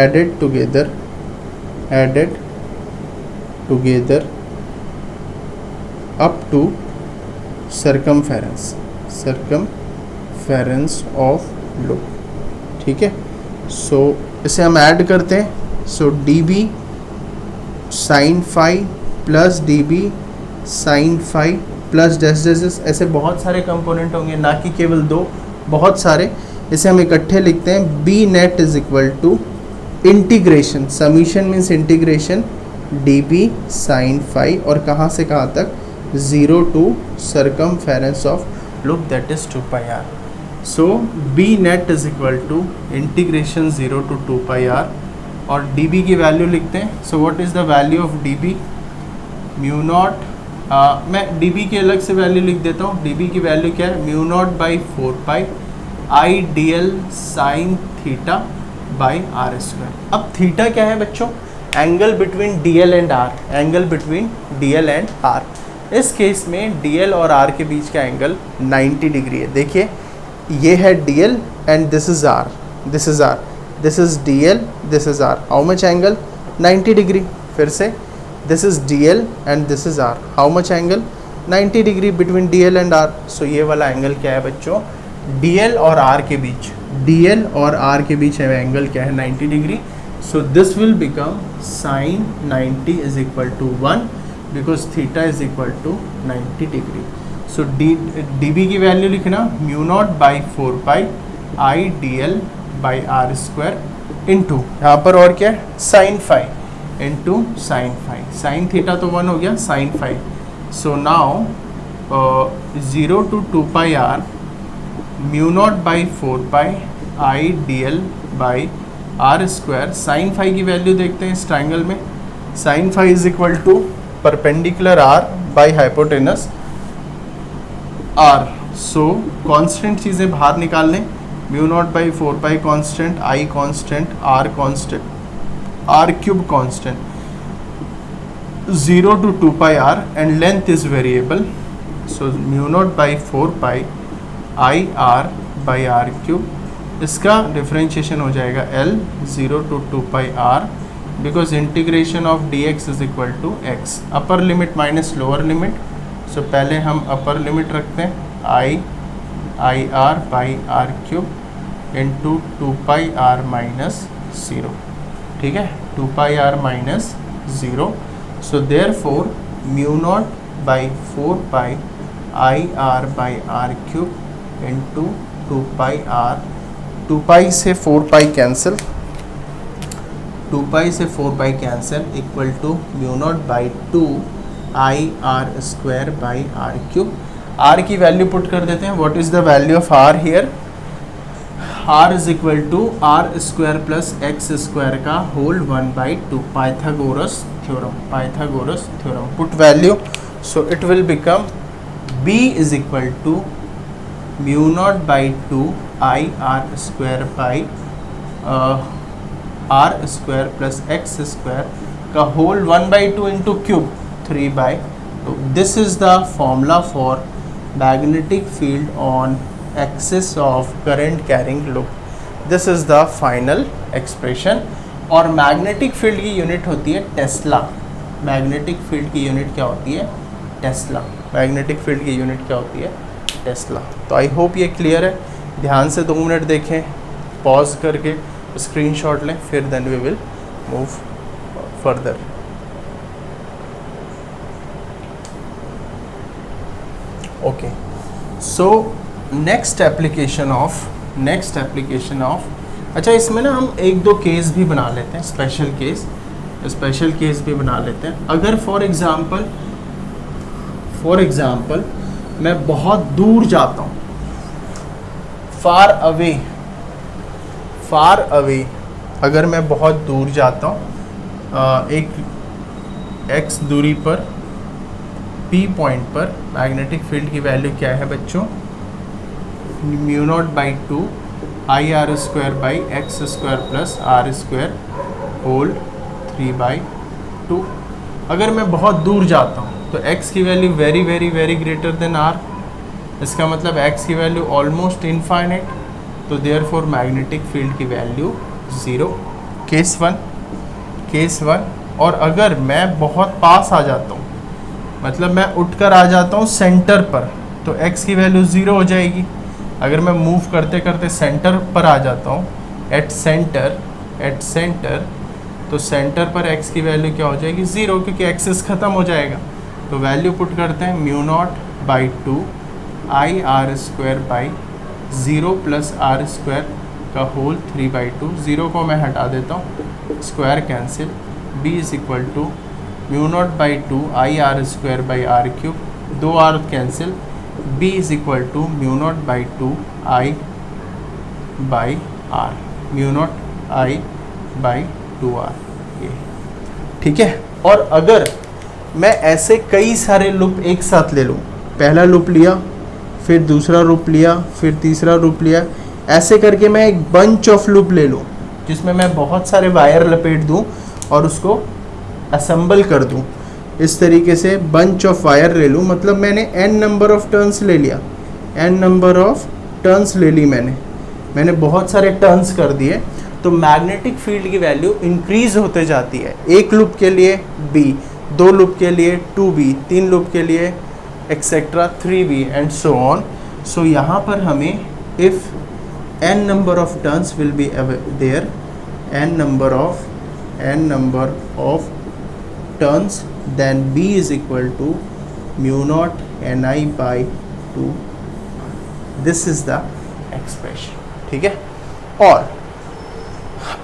added together up to circumference of loop, ठीक है। सो इसे हम ऐड करते हैं, सो dB sin phi plus dB sin phi plus dash, ऐसे बहुत सारे component होंगे, ना कि केवल दो, बहुत सारे। इसे हम इकट्ठे लिखते हैं, B net is equal to integration, summation means integration dB sin phi, और कहाँ से कहाँ तक, 0 to circumference of loop, that is 2 pi r। So B net is equal to integration 0 to 2 pi r, और dB की value लिखते हैं। So what is the value of dB, mu naught, मैं dB की अलग से वैल्यू लिख देता हूँ। dB की वैल्यू क्या है, mu naught by 4 pi I dl sin theta by R square. अब थीटा क्या है बच्चों, angle between dl and r, angle between dl and r। इस केस में dl और r के बीच का एंगल 90 डिग्री है। देखिए ये है dl and this is r, this is r, this is dl, this is r, how much angle, 90 degree. फिर से this is dl and this is r, how much angle, 90 degree between dl and r। सो ये वाला angle क्या है बच्चों, dl और r के बीच, dl और r के बीच एंगल क्या है, 90 degree. So this will become sin 90 is equal to 1 because theta is equal to 90 degree. So dB की वैल्यू लिखना, mu naught by 4 pi I dl by R square into, यहाँ पर और क्या है, sin phi into sin phi, sin theta तो 1 हो गया, sin phi। So now 0 to 2 pi r mu naught by 4 pi I dl by R square. sin phi की value देखते हैं इस ट्राइंगल में, sin phi is equal to perpendicular r by hypotenuse r। So constant चीज़ें बाहर निकाल लें, mu naught by 4 pi constant, i constant, r constant, r cube constant, 0 to 2 pi r and length is variable. So mu naught by 4 pi i r by r cube, इसका differentiation हो जाएगा l, 0 to 2 pi r because integration of D X is equal to X, upper limit minus lower limit. So पहले हम upper limit रखते हैं, I R by R cube into 2πr minus 0, ठीक है, 2πr minus 0। So therefore mu naught by 4π I R by R cube into 2πr, 2π से 4π cancel, 2π से 4π cancel equal to mu naught by 2 I R square by R cube. Are की value put कर देते हैं, what is the value of R here, R is equal to R square plus X square का whole 1/2, Pythagoras theorem, put value. So it will become b is equal to mu naught by 2 I R square by R square plus X square का whole 1/2 into cube 3/2। This is the formula for magnetic field on axis of current carrying loop. This is the final expression. और magnetic field की unit होती है Tesla. Magnetic field की unit क्या होती है, Tesla. Magnetic field की unit क्या होती है, टेस्ला। तो आई होप ये क्लियर है। ध्यान से 2 मिनट देखें, पॉज करके स्क्रीनशॉट लें, फिर then we will move further. Okay, so next application of अच्छा, इसमें ना हम 1-2 केस भी बना लेते हैं, स्पेशल केस भी बना लेते हैं। अगर फॉर एग्जाम्पल मैं बहुत दूर जाता हूँ, फार अवे, अगर मैं बहुत दूर जाता हूँ एक x दूरी पर p पॉइंट पर, मैग्नेटिक फील्ड की वैल्यू क्या है बच्चों, mu naught by 2 I R square by X square plus R square whole 3/2। अगर मैं बहुत दूर जाता हूँ तो x की value very very very greater than r, इसका मतलब x की वैल्यू ऑलमोस्ट इनफाइनाइट, तो देयरफॉर मैग्नेटिक फील्ड की वैल्यू 0। Case one. और अगर मैं बहुत पास आ जाता हूँ, मतलब मैं उठकर आ जाता हूँ सेंटर पर, तो x की वैल्यू 0 हो जाएगी। अगर मैं मूव करते करते सेंटर पर आ जाता हूँ, एट सेंटर, तो सेंटर पर x की वैल्यू क्या हो जाएगी, 0, क्योंकि एक्सिस ख़त्म हो जाएगा। तो वैल्यू पुट करते हैं, mu naught by 2 I R square by 0 plus R square का होल 3/2। 0 को मैं हटा देता हूँ, square cancel, b is equal to mu naught by 2 I R square by R cube, 2 r cancel, b is equal to mu naught by 2 I by R, mu naught I by 2r, ये ठीक है। और अगर मैं ऐसे कई सारे loop एक साथ ले लूँ, पहला लूप लिया, फिर दूसरा लूप लिया, फिर तीसरा लूप लिया, ऐसे करके मैं एक बंच ऑफ लूप ले लूँ जिसमें मैं बहुत सारे वायर लपेट दूँ और उसको असेंबल कर दूँ, इस तरीके से बंच ऑफ वायर ले लूँ, मतलब मैंने n नंबर ऑफ टर्न्स ले लिया, n नंबर ऑफ टर्न्स ले ली मैंने बहुत सारे टर्न्स कर दिए, तो मैग्नेटिक फील्ड की वैल्यू इंक्रीज होते जाती है। एक लूप के लिए b, 2 लूप के लिए 2b, 3 लूप के लिए etcetera 3b and so on. So यहाँ पर हमें if n number of turns will be there, n number of turns, then b is equal to mu naught ni by 2। this is the expression, ठीक है। और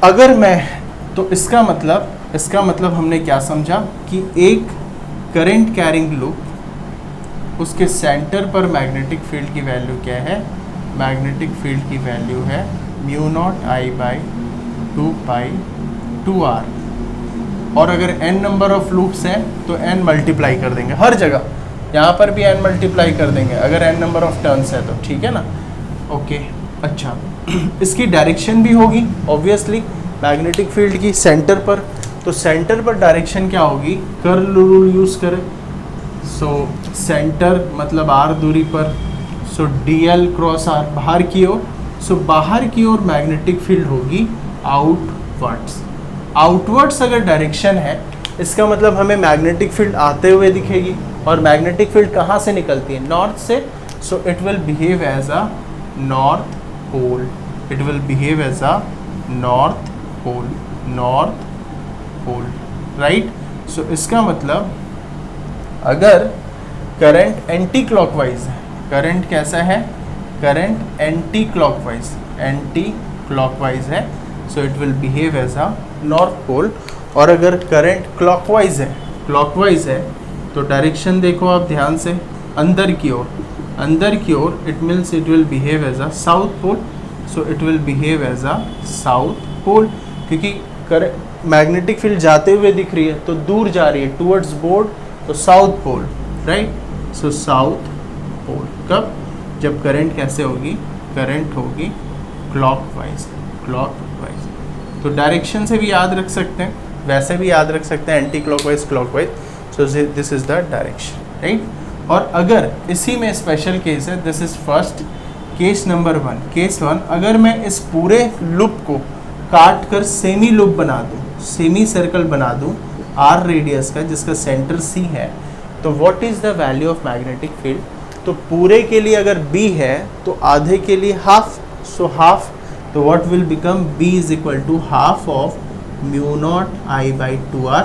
अगर मैं, तो इसका मतलब हमने क्या समझा कि एक करंट कैरिंग लूप, उसके सेंटर पर मैग्नेटिक फील्ड की वैल्यू क्या है, मैग्नेटिक फील्ड की वैल्यू है mu naught I by 2π 2r। और अगर n नंबर ऑफ लूप्स हैं तो n मल्टीप्लाई कर देंगे हर जगह, यहाँ पर भी n मल्टीप्लाई कर देंगे अगर n नंबर ऑफ टर्न्स है तो, ठीक है ना। ओके, अच्छा इसकी डायरेक्शन भी होगी ऑब्वियसली मैग्नेटिक फील्ड की सेंटर पर, तो सेंटर पर डायरेक्शन क्या होगी, कर्ल रूल यूज़ करें। सो सेंटर मतलब r दूरी पर, सो dl क्रॉस r बाहर की ओर, सो बाहर की ओर मैग्नेटिक फील्ड होगी आउटवर्ड्स, आउटवर्ड्स अगर डायरेक्शन है, इसका मतलब हमें मैग्नेटिक फील्ड आते हुए दिखेगी, और मैग्नेटिक फील्ड कहाँ से निकलती है? नॉर्थ से. So it will behave as a north pole. It will behave as a north pole. North pole, right. सो इसका मतलब अगर करंट एंटी क्लॉकवाइज है, करंट कैसा है? Current anti clockwise, anti clockwise है, so it will behave as a north pole. और अगर करंट क्लॉकवाइज है, क्लॉकवाइज है, तो डायरेक्शन देखो आप ध्यान से, अंदर की ओर, अंदर की ओर, it means it will behave as a south pole. So it will behave as a south pole, क्योंकि मैग्नेटिक फील्ड जाते हुए दिख रही है तो दूर जा रही है टूवर्ड्स बोर्ड, तो साउथ पोल, राइट. सो साउथ पोल कब? जब करंट कैसे होगी? करंट होगी क्लॉकवाइज, क्लॉकवाइज. तो डायरेक्शन से भी याद रख सकते हैं, वैसे भी याद रख सकते हैं, anti clockwise, clockwise. So this is the direction, right. और अगर इसी में स्पेशल केस है, this is first case number 1. Case 1, अगर मैं इस पूरे लूप को काट कर सेमी लूप बना दूँ, सेमी सर्कल बना दूँ आर रेडियस का, जिसका सेंटर सी है, तो what is the value of magnetic field? तो पूरे के लिए अगर बी है तो आधे के लिए हाफ, सो हाफ. तो what will become? B is equal to half of mu naught I by 2r,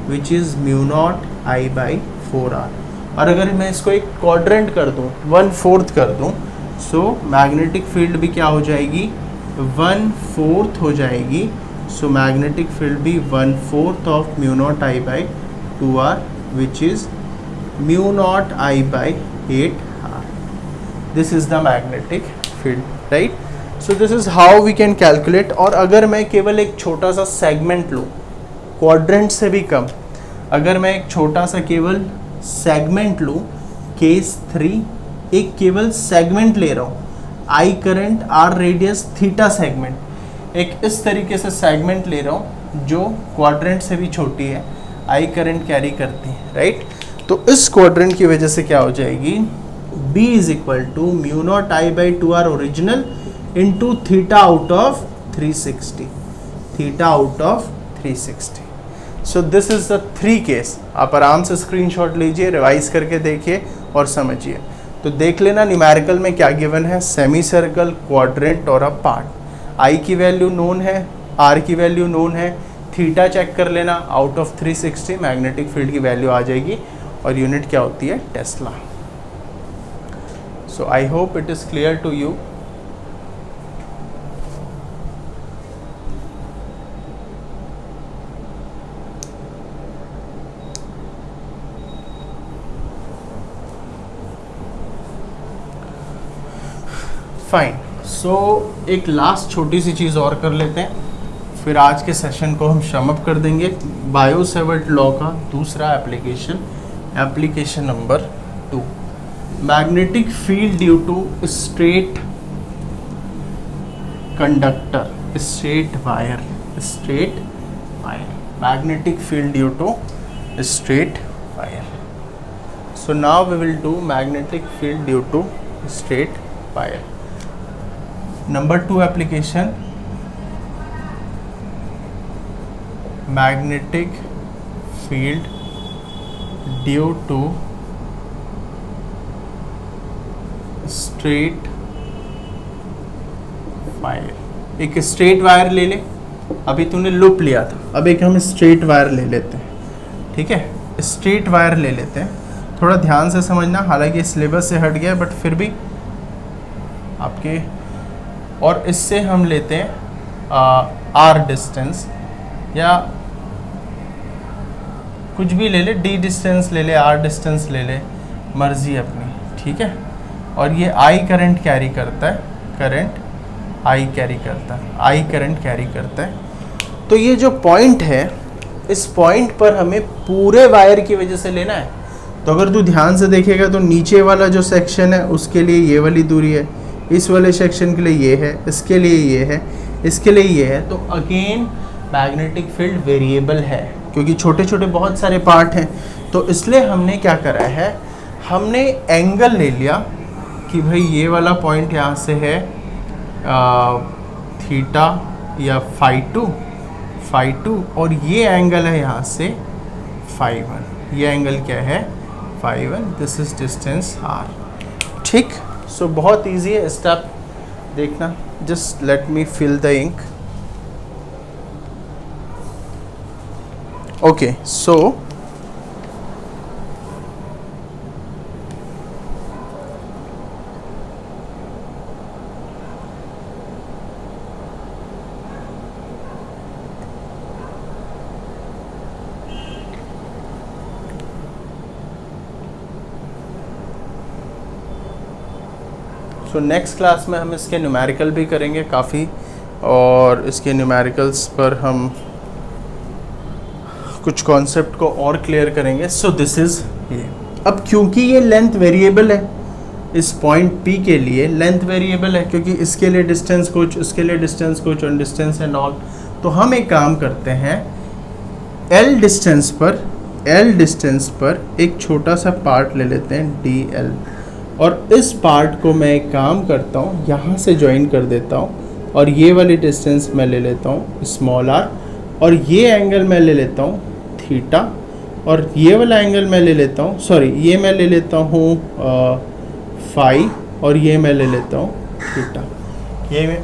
which is mu naught I by 4r. और अगर मैं इसको एक क्वाड्रेंट कर दूँ, 1/4 कर दूँ, सो मैग्नेटिक फील्ड भी क्या हो जाएगी? 1/4 हो जाएगी. सो मैग्नेटिक फील्ड भी 1/4 of mu naught I by 2r, which is mu naught I by 8r. This is the magnetic field, right. So this is how we can calculate. और अगर मैं केवल एक छोटा सा सेगमेंट लूँ, क्वाड्रेंट से भी कम, अगर मैं एक छोटा सा केवल सेगमेंट लूँ, केस 3, एक केवल सेगमेंट ले रहा हूँ, I current R radius theta segment, एक इस तरीके से सेगमेंट ले रहा हूँ जो क्वाड्रेंट से भी छोटी है, आई करंट कैरी करती है, राइट. तो इस क्वाड्रेंट की वजह से क्या हो जाएगी? B is equal to mu naught I by 2r original into theta out of 360, theta out of 360. So this is the 3 case. आप आराम से स्क्रीनशॉट लीजिए, रिवाइज करके देखिए और समझिए. तो देख लेना न्यूमेरिकल में क्या गिवन है, सेमी सर्कल, क्वाड्रेंट और अ पार्ट. आई की वैल्यू नोन है, आर की वैल्यू नोन है, थीटा चेक कर लेना, आउट ऑफ 360 मैग्नेटिक फील्ड की वैल्यू आ जाएगी, और यूनिट क्या होती है? Tesla. So I hope it is clear to you. Fine. So एक लास्ट छोटी सी चीज़ और कर लेते हैं, फिर आज के सेशन को हम सम अप कर देंगे. बायो-सैवर्ट लॉ का दूसरा application, application number 2, magnetic field due to straight conductor, straight wire, straight wire, magnetic field due to straight wire. So now we will do magnetic field due to straight wire. Number 2 application, magnetic field due to straight wire. एक straight wire ले ले, अभी तूने loop लिया था, अब एक हम स्ट्रेट वायर ले लेते हैं, ठीक है. स्ट्रेट वायर ले लेते हैं, थोड़ा ध्यान से समझना, हालांकि सिलेबस से हट गया बट फिर भी आपके. और इससे हम लेते हैं आर डिस्टेंस, या कुछ भी ले ले, डी डिस्टेंस ले ले, आर डिस्टेंस ले ले, मर्जी अपनी, ठीक है. और ये आई करंट कैरी करता है, करंट आई कैरी करता है, आई करंट कैरी करता है. तो ये जो पॉइंट है, इस पॉइंट पर हमें पूरे वायर की वजह से लेना है. तो अगर तू ध्यान से देखेगा तो नीचे वाला जो सेक्शन है उसके लिए ये वाली दूरी है, इस वाले सेक्शन के लिए ये है, इसके लिए ये है, इसके लिए ये है. तो अगेन मैग्नेटिक फील्ड वेरिएबल है, क्योंकि छोटे छोटे बहुत सारे पार्ट हैं. तो इसलिए हमने क्या करा है, हमने एंगल ले लिया कि भाई ये वाला पॉइंट यहाँ से है थीटा या phi 2, φ2 और ये एंगल है यहाँ से φ1, ये एंगल क्या है φ1, दिस इज डिस्टेंस r। ठीक, सो बहुत इजी है, स्टेप देखना, just let me fill the ink. Okay, so next class में हम इसके न्यूमेरिकल भी करेंगे काफ़ी, और इसके न्यूमेरिकल्स पर हम कुछ कॉन्सेप्ट को और क्लियर करेंगे। सो दिस इज़ ये। अब क्योंकि ये लेंथ वेरिएबल है, इस पॉइंट P के लिए लेंथ वेरिएबल है, क्योंकि इसके लिए डिस्टेंस कुछ, उसके लिए डिस्टेंस कुछ, और डिस्टेंस एंड ऑल, तो हम एक काम करते हैं, L डिस्टेंस पर एक छोटा सा पार्ट ले लेते हैं DL, और इस पार्ट को मैं एक काम करता हूँ, यहाँ से ज्वाइन कर देता हूँ, और ये वाली डिस्टेंस मैं ले लेता हूँ स्मॉल r, और ये एंगल मैं ले लेता हूँ थीटा, और ये वाला एंगल मैं ले लेता हूँ, सॉरी ये मैं ले लेता हूँ फाई, और ये मैं ले लेता हूँ थीटा,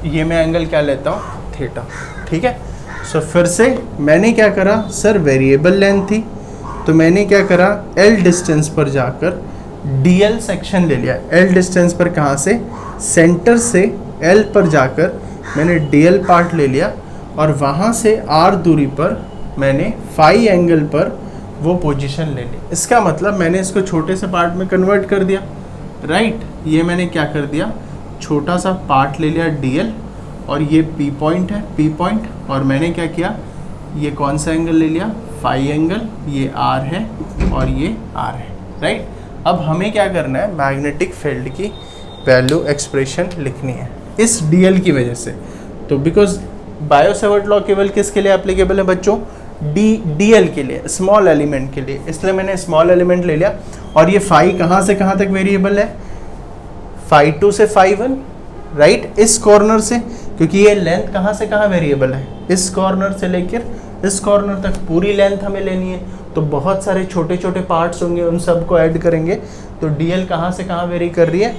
ये मैं एंगल क्या लेता हूँ थीटा। ठीक है, सो फिर से मैंने क्या करा सर, वेरिएबल लेंथ थी तो मैंने क्या करा, L डिस्टेंस पर जाकर DL सेक्शन ले लिया। L डिस्टेंस पर कहाँ से, सेंटर से L पर जाकर मैंने DL पार्ट ले लिया, और वहाँ से R दूरी पर मैंने फाई एंगल पर वो पोजीशन ले ली। इसका मतलब मैंने इसको छोटे से पार्ट में कन्वर्ट कर दिया, राइट। ये मैंने क्या कर दिया, छोटा सा पार्ट ले लिया DL, और ये P पॉइंट है, P पॉइंट, और मैंने क्या किया, ये कौन सा एंगल ले लिया, फाई एंगल, ये R है और ये R है, राइट। अब हमें क्या करना है, मैग्नेटिक फील्ड की वैल्यू एक्सप्रेशन लिखनी है इस DL की वजह से। तो बिकॉज बायो-सेवर्ट लॉ केवल किसके लिए एप्लीकेबल है बच्चों, DL के लिए, स्मॉल एलिमेंट के लिए, इसलिए मैंने स्मॉल एलिमेंट ले लिया। और ये फाई कहाँ से कहाँ तक वेरिएबल है, φ2 से φ1, राइट, इस कॉर्नर से, क्योंकि ये लेंथ कहाँ से कहाँ वेरिएबल है, इस कॉर्नर से लेकर इस कॉर्नर तक पूरी लेंथ हमें लेनी है, तो बहुत सारे छोटे छोटे पार्ट्स होंगे, उन सब को ऐड करेंगे। तो DL कहाँ से कहाँ वेरी कर रही है,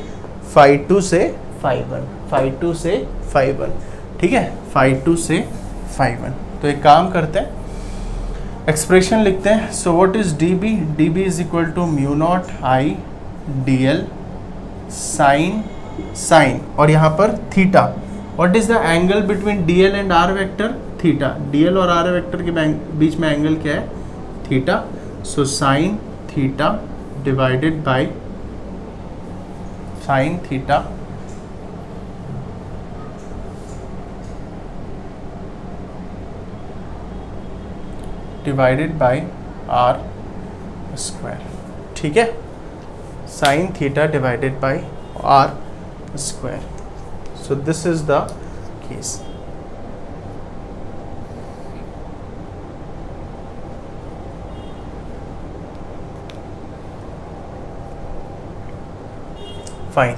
φ2 से φ1, φ2 से φ1, ठीक है, φ2 से φ1। तो एक काम करते हैं, एक्सप्रेशन लिखते हैं। So what is DB is equal to μ0I DL sine, और यहाँ पर theta. What is the angle between DL and R vector, theta. DL और R वेक्टर के बीच में एंगल क्या है, theta. So sine theta divided by sine theta divided by R square, ठीक है, sine theta divided by R square. So this is the case. Fine.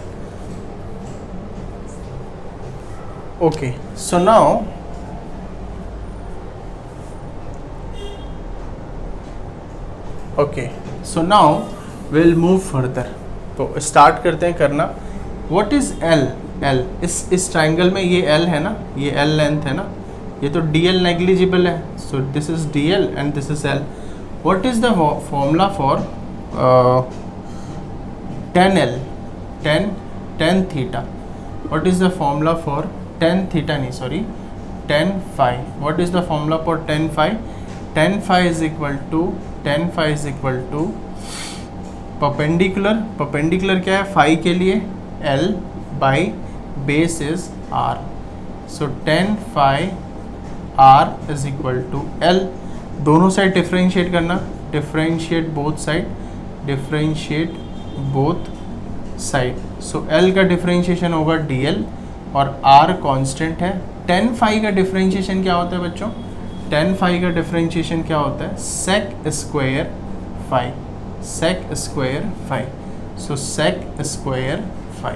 Okay, so now we'll move further. तो start करते हैं करना। What is L? इस triangle में ये L है ना, ये L लेंथ है ना, ये तो DL नेग्लिजिबल है, so this is DL and this is L. What is the formula for tan L? tan theta. What is the formula for tan theta? tan phi. What is the formula for tan phi? tan phi is equal to perpendicular क्या है phi के लिए, L by base is R. So tan phi R is equal to L. दोनों side differentiate करना, differentiate both side. सो L का differentiation होगा DL और R constant है। tan phi का डिफरेंशिएशन क्या होता है बच्चों, tan phi का डिफरेंशिएशन क्या होता है, sec स्क्वायर phi। सो sec स्क्वायर phi।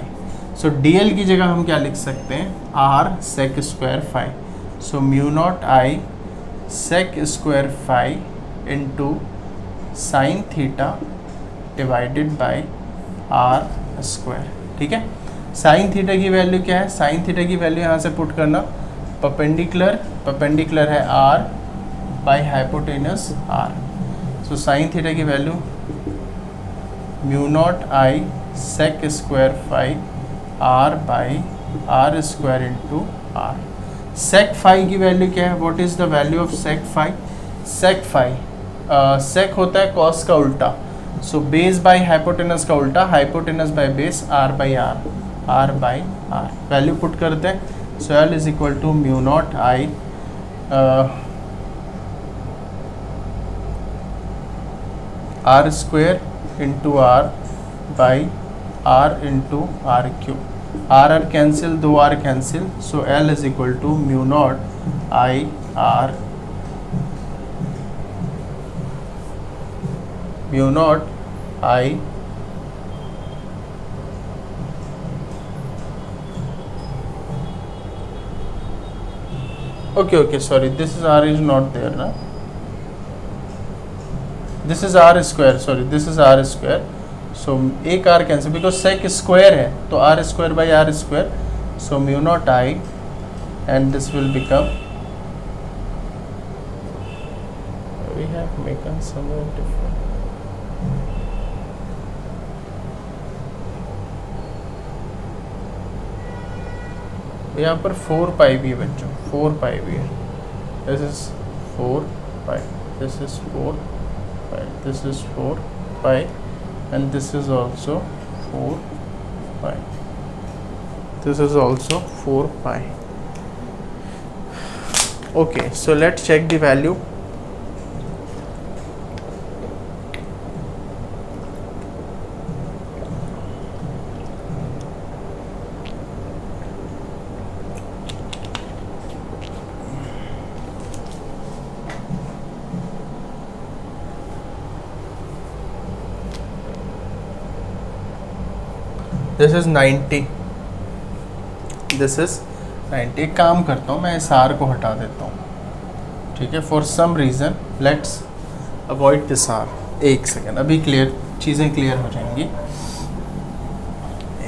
सो DL की जगह हम क्या लिख सकते हैं, R sec square phi। So μ0I sec square phi into sine theta divided by R square. ठीक है, साइन थीटा की वैल्यू क्या है, साइन थीटा की वैल्यू यहाँ से पुट करना, परपेंडिकुलर है R by hypotenuse R. So sine theta की value mu naught I sec square phi R by R square into R. Sec phi की वैल्यू क्या है, what is the value of sec phi, sec phi sec होता है cos का उल्टा, so base bye hypotenuse का उल्टा, hypotenuse by base, R by R, R by R. Value put करते हैं, so L is equal to mu naught I R square into R by R into R cube, R R cancel, दो R cancel, so L is equal to mu naught I R mu naught I okay, sorry, this is r is not there na, this is r square, sorry, this is r square, so एक r cancel, because sec square है तो r square by r square, so mu naught i and this will become, we have making somewhere different, यहाँ पर 4 pi भी है बच्चों, 4 pi भी है, this is 4 pi, this is 4 pi, this is 4 pi and this is also 4 pi, this is also 4 pi. Okay, so let's check the value. This is 90, this is 90। एक काम करता हूँ, मैं इस आर को हटा देता हूँ, ठीक है, for some reason let's avoid this r. एक सेकेंड, अभी क्लियर, चीज़ें क्लियर हो जाएंगी,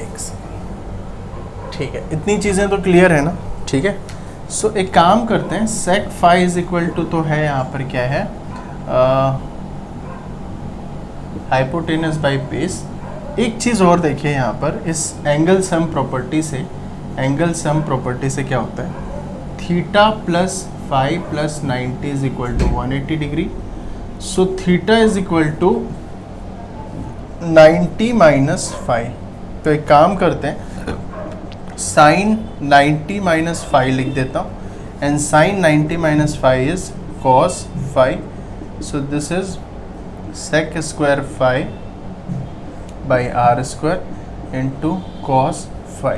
एक सेकेंड, ठीक है, इतनी चीज़ें तो क्लियर है ना, ठीक है। सो एक काम करते हैं, sec phi is equal to तो है यहाँ पर क्या है, हाइपोटेनस बाई बेस। एक चीज़ और देखिए यहाँ पर, इस एंगल सम प्रॉपर्टी से, एंगल सम प्रॉपर्टी से क्या होता है, थीटा प्लस फाई प्लस 90 is equal to 180 degree, so theta is equal to 90 minus phi. तो एक काम करते हैं, साइन 90 माइनस फाई लिख देता हूँ, and sine 90 minus phi is cos phi, so this is sec square phi by r square into cos phi,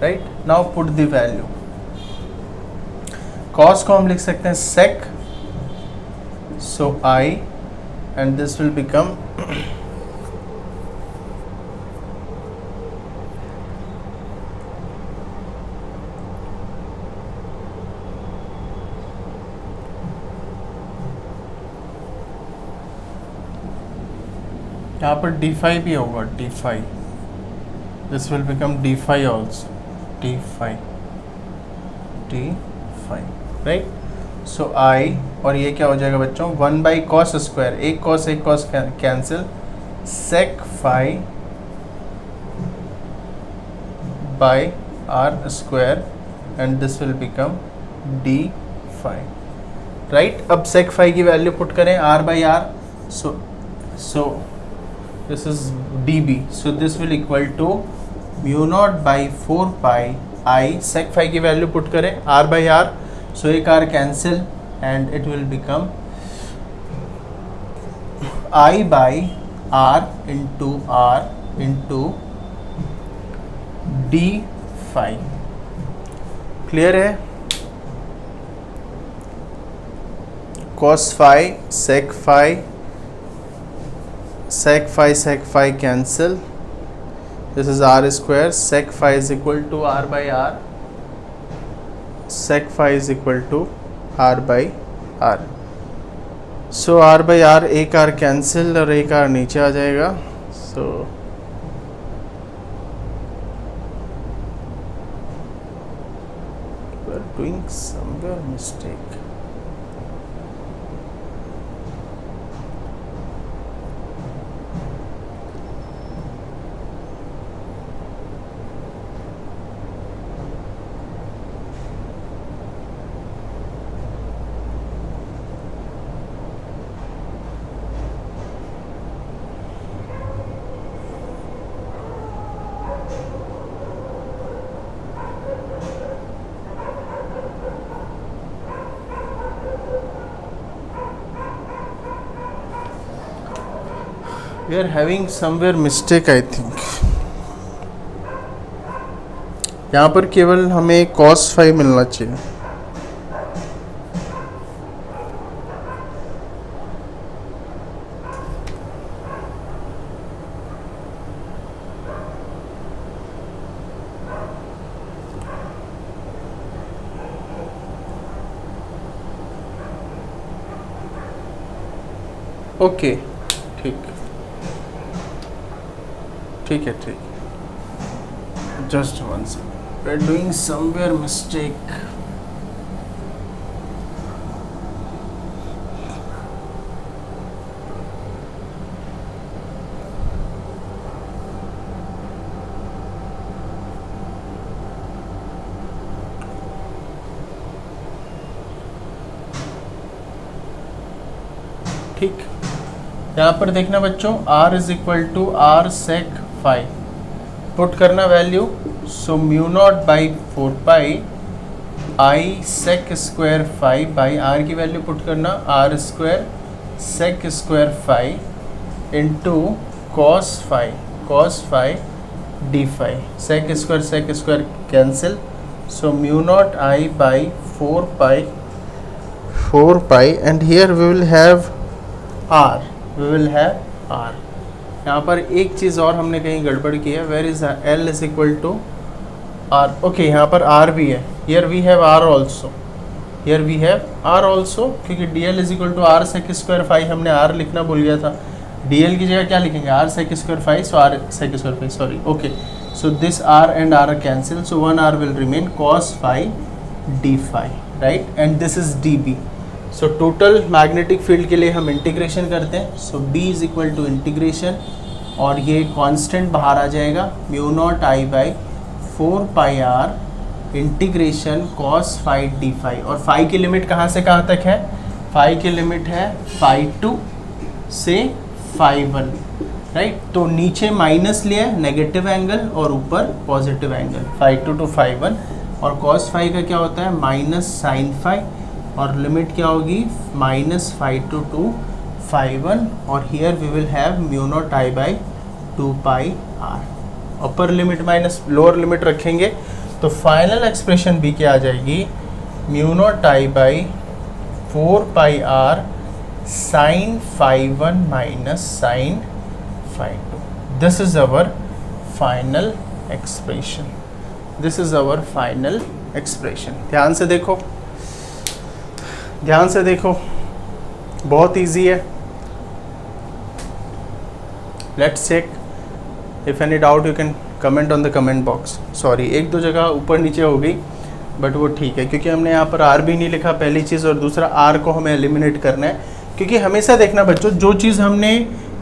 right? Now put the value, cos को हम लिख सकते हैं sec, so I and this will become यहाँ पर D phi भी होगा, D phi, this will become D phi also, D phi, D phi, right. So I, और ये क्या हो जाएगा बच्चों, 1 बाई कॉस स्क्वायर, एक cos cancel, sec phi by R square and this will become D phi, right. अब sec phi की value put करें, R by are, so this is dB, so this will equal to mu naught by 4 pi I, sec phi की value put करें, r by r, so एक r cancel and it will become I by r into d phi। Clear है, cos phi, sec phi, sec phi cancel, this is r square, sec phi is equal to r by r, sec phi is equal to r by are. So r by r, एक r cancel और एक r नीचे आ जाएगा। So we are doing somewhere mistake. We are having somewhere mistake I think। यहाँ पर केवल हमें cos phi मिलना चाहिए। ओके ठीक है ठीक। Just one second, we are doing somewhere mistake. ठीक, यहाँ पर देखना बच्चों, r is equal to r sec phi put करना value. So mu naught by 4 pi I sec square phi by R की वैल्यू पुट करना R square sec square phi into cos phi D phi. Sec square cancel. So mu naught I by 4 pi and here we will have R. यहाँ पर एक चीज़ और हमने कहीं गड़बड़ की है। Where is L is equal to R. Okay, यहाँ पर आर भी है। Here we have R also, क्योंकि D L is equal to R sec square phi हमने आर लिखना भूल गया था। डी एल की जगह क्या लिखेंगे, r sec square phi. So r sec square phi, sorry. Okay, so this r and r cancel, so one r will remain cos phi D phi, right, and this is d B. So total magnetic field के लिए हम integration करते हैं। So B is equal to integration, और ये constant बाहर आ जाएगा, mu naught I by 4 pi r integration cos phi D phi. और फाई की लिमिट कहाँ से कहाँ तक है, फाई की लिमिट है फाई 2 से फाई 1, राइट। तो नीचे माइनस लिया है, नेगेटिव एंगल, और ऊपर positive angle, phi 2 to phi 1। और कॉस फाई का क्या होता है, माइनस साइन फाई, और लिमिट क्या होगी, माइनस फाई 2 टू फाई 1। और here we will have mu naught I by 2 pi r. Upper limit minus lower limit रखेंगे तो फाइनल एक्सप्रेशन भी क्या आ जाएगी, mu naught I by 4 pi r sine phi 1 minus sine phi 2। This is our final expression. ध्यान से देखो, बहुत इजी है। Let's check, if any doubt you can comment on the comment box. Sorry, एक दो जगह ऊपर नीचे हो गई, बट वो ठीक है, क्योंकि हमने यहाँ पर आर भी नहीं लिखा, पहली चीज़, और दूसरा आर को हमें एलिमिनेट करना है। क्योंकि हमेशा देखना बच्चों, जो चीज़ हमने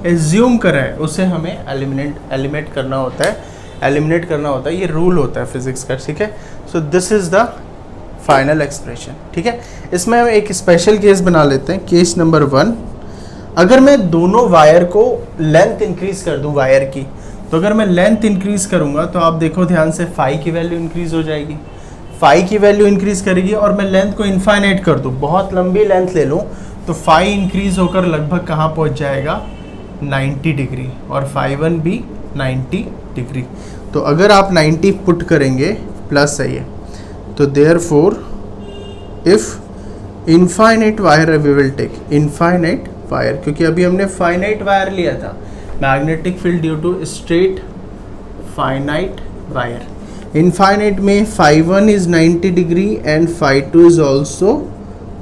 एज्यूम करा है उसे हमें एलिमिनेट करना होता है। ये रूल होता है फिजिक्स का, ठीक है। So this is the final expression, ठीक है। इसमें हम एक स्पेशल केस बना लेते हैं, केस नंबर 1। अगर मैं दोनों वायर को लेंथ इंक्रीज कर दूं वायर की, तो अगर मैं लेंथ इंक्रीज करूंगा तो आप देखो ध्यान से, फाई की वैल्यू इंक्रीज हो जाएगी, फाई की वैल्यू इंक्रीज करेगी। और मैं लेंथ को इनफाइनाइट कर दूं, बहुत लंबी लेंथ ले लूं, तो फाई इंक्रीज होकर लगभग कहाँ पहुंच जाएगा, 90 डिग्री, और फाई 1 भी 90 डिग्री। तो अगर आप 90 पुट करेंगे, प्लस है ये, तो therefore if infinite wire we will take infinite wire, क्योंकि अभी हमने फाइनाइट वायर लिया था, magnetic field due to straight finite wire. Infinite में phi 1 is 90 degree and phi 2 is also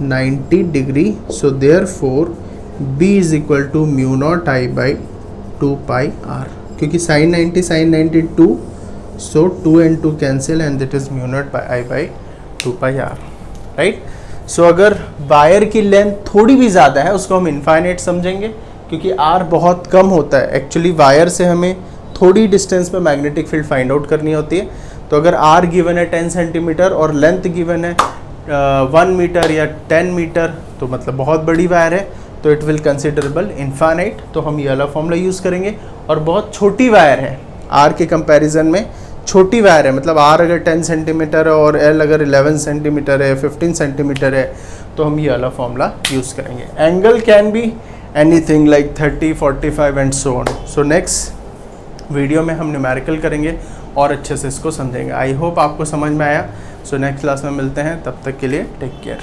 90 degree, so therefore B is equal to mu naught I by 2 pi r, क्योंकि sin 90 sin 90 2, सो 2 and 2 cancel and that is mu naught I by 2 pi r, right. So अगर wire की length थोड़ी भी ज़्यादा है उसको हम इनफाइनाइट समझेंगे, क्योंकि r बहुत कम होता है। एक्चुअली वायर से हमें थोड़ी डिस्टेंस पे मैग्नेटिक फील्ड फाइंड आउट करनी होती है। तो अगर r गिवन है 10 सेंटीमीटर और लेंथ गिवन है 1 मीटर या 10 मीटर, तो मतलब बहुत बड़ी वायर है, तो इट विल कंसिडरेबल इनफाइनाइट। तो हम ये वाला फॉर्मूला यूज़ करेंगे। और बहुत छोटी वायर है, r के कंपैरिजन में छोटी वायर है, मतलब r अगर 10 सेंटीमीटर है और l अगर 11 सेंटीमीटर है, 15 सेंटीमीटर है, तो हम ये वाला फॉर्मूला यूज़ करेंगे। Angle can be anything like 30, 45 and so on. So next video में हम न्यूमेरिकल करेंगे और अच्छे से इसको समझेंगे। आई होप आपको समझ में आया। सो नेक्स्ट क्लास में मिलते हैं, तब तक के लिए टेक केयर।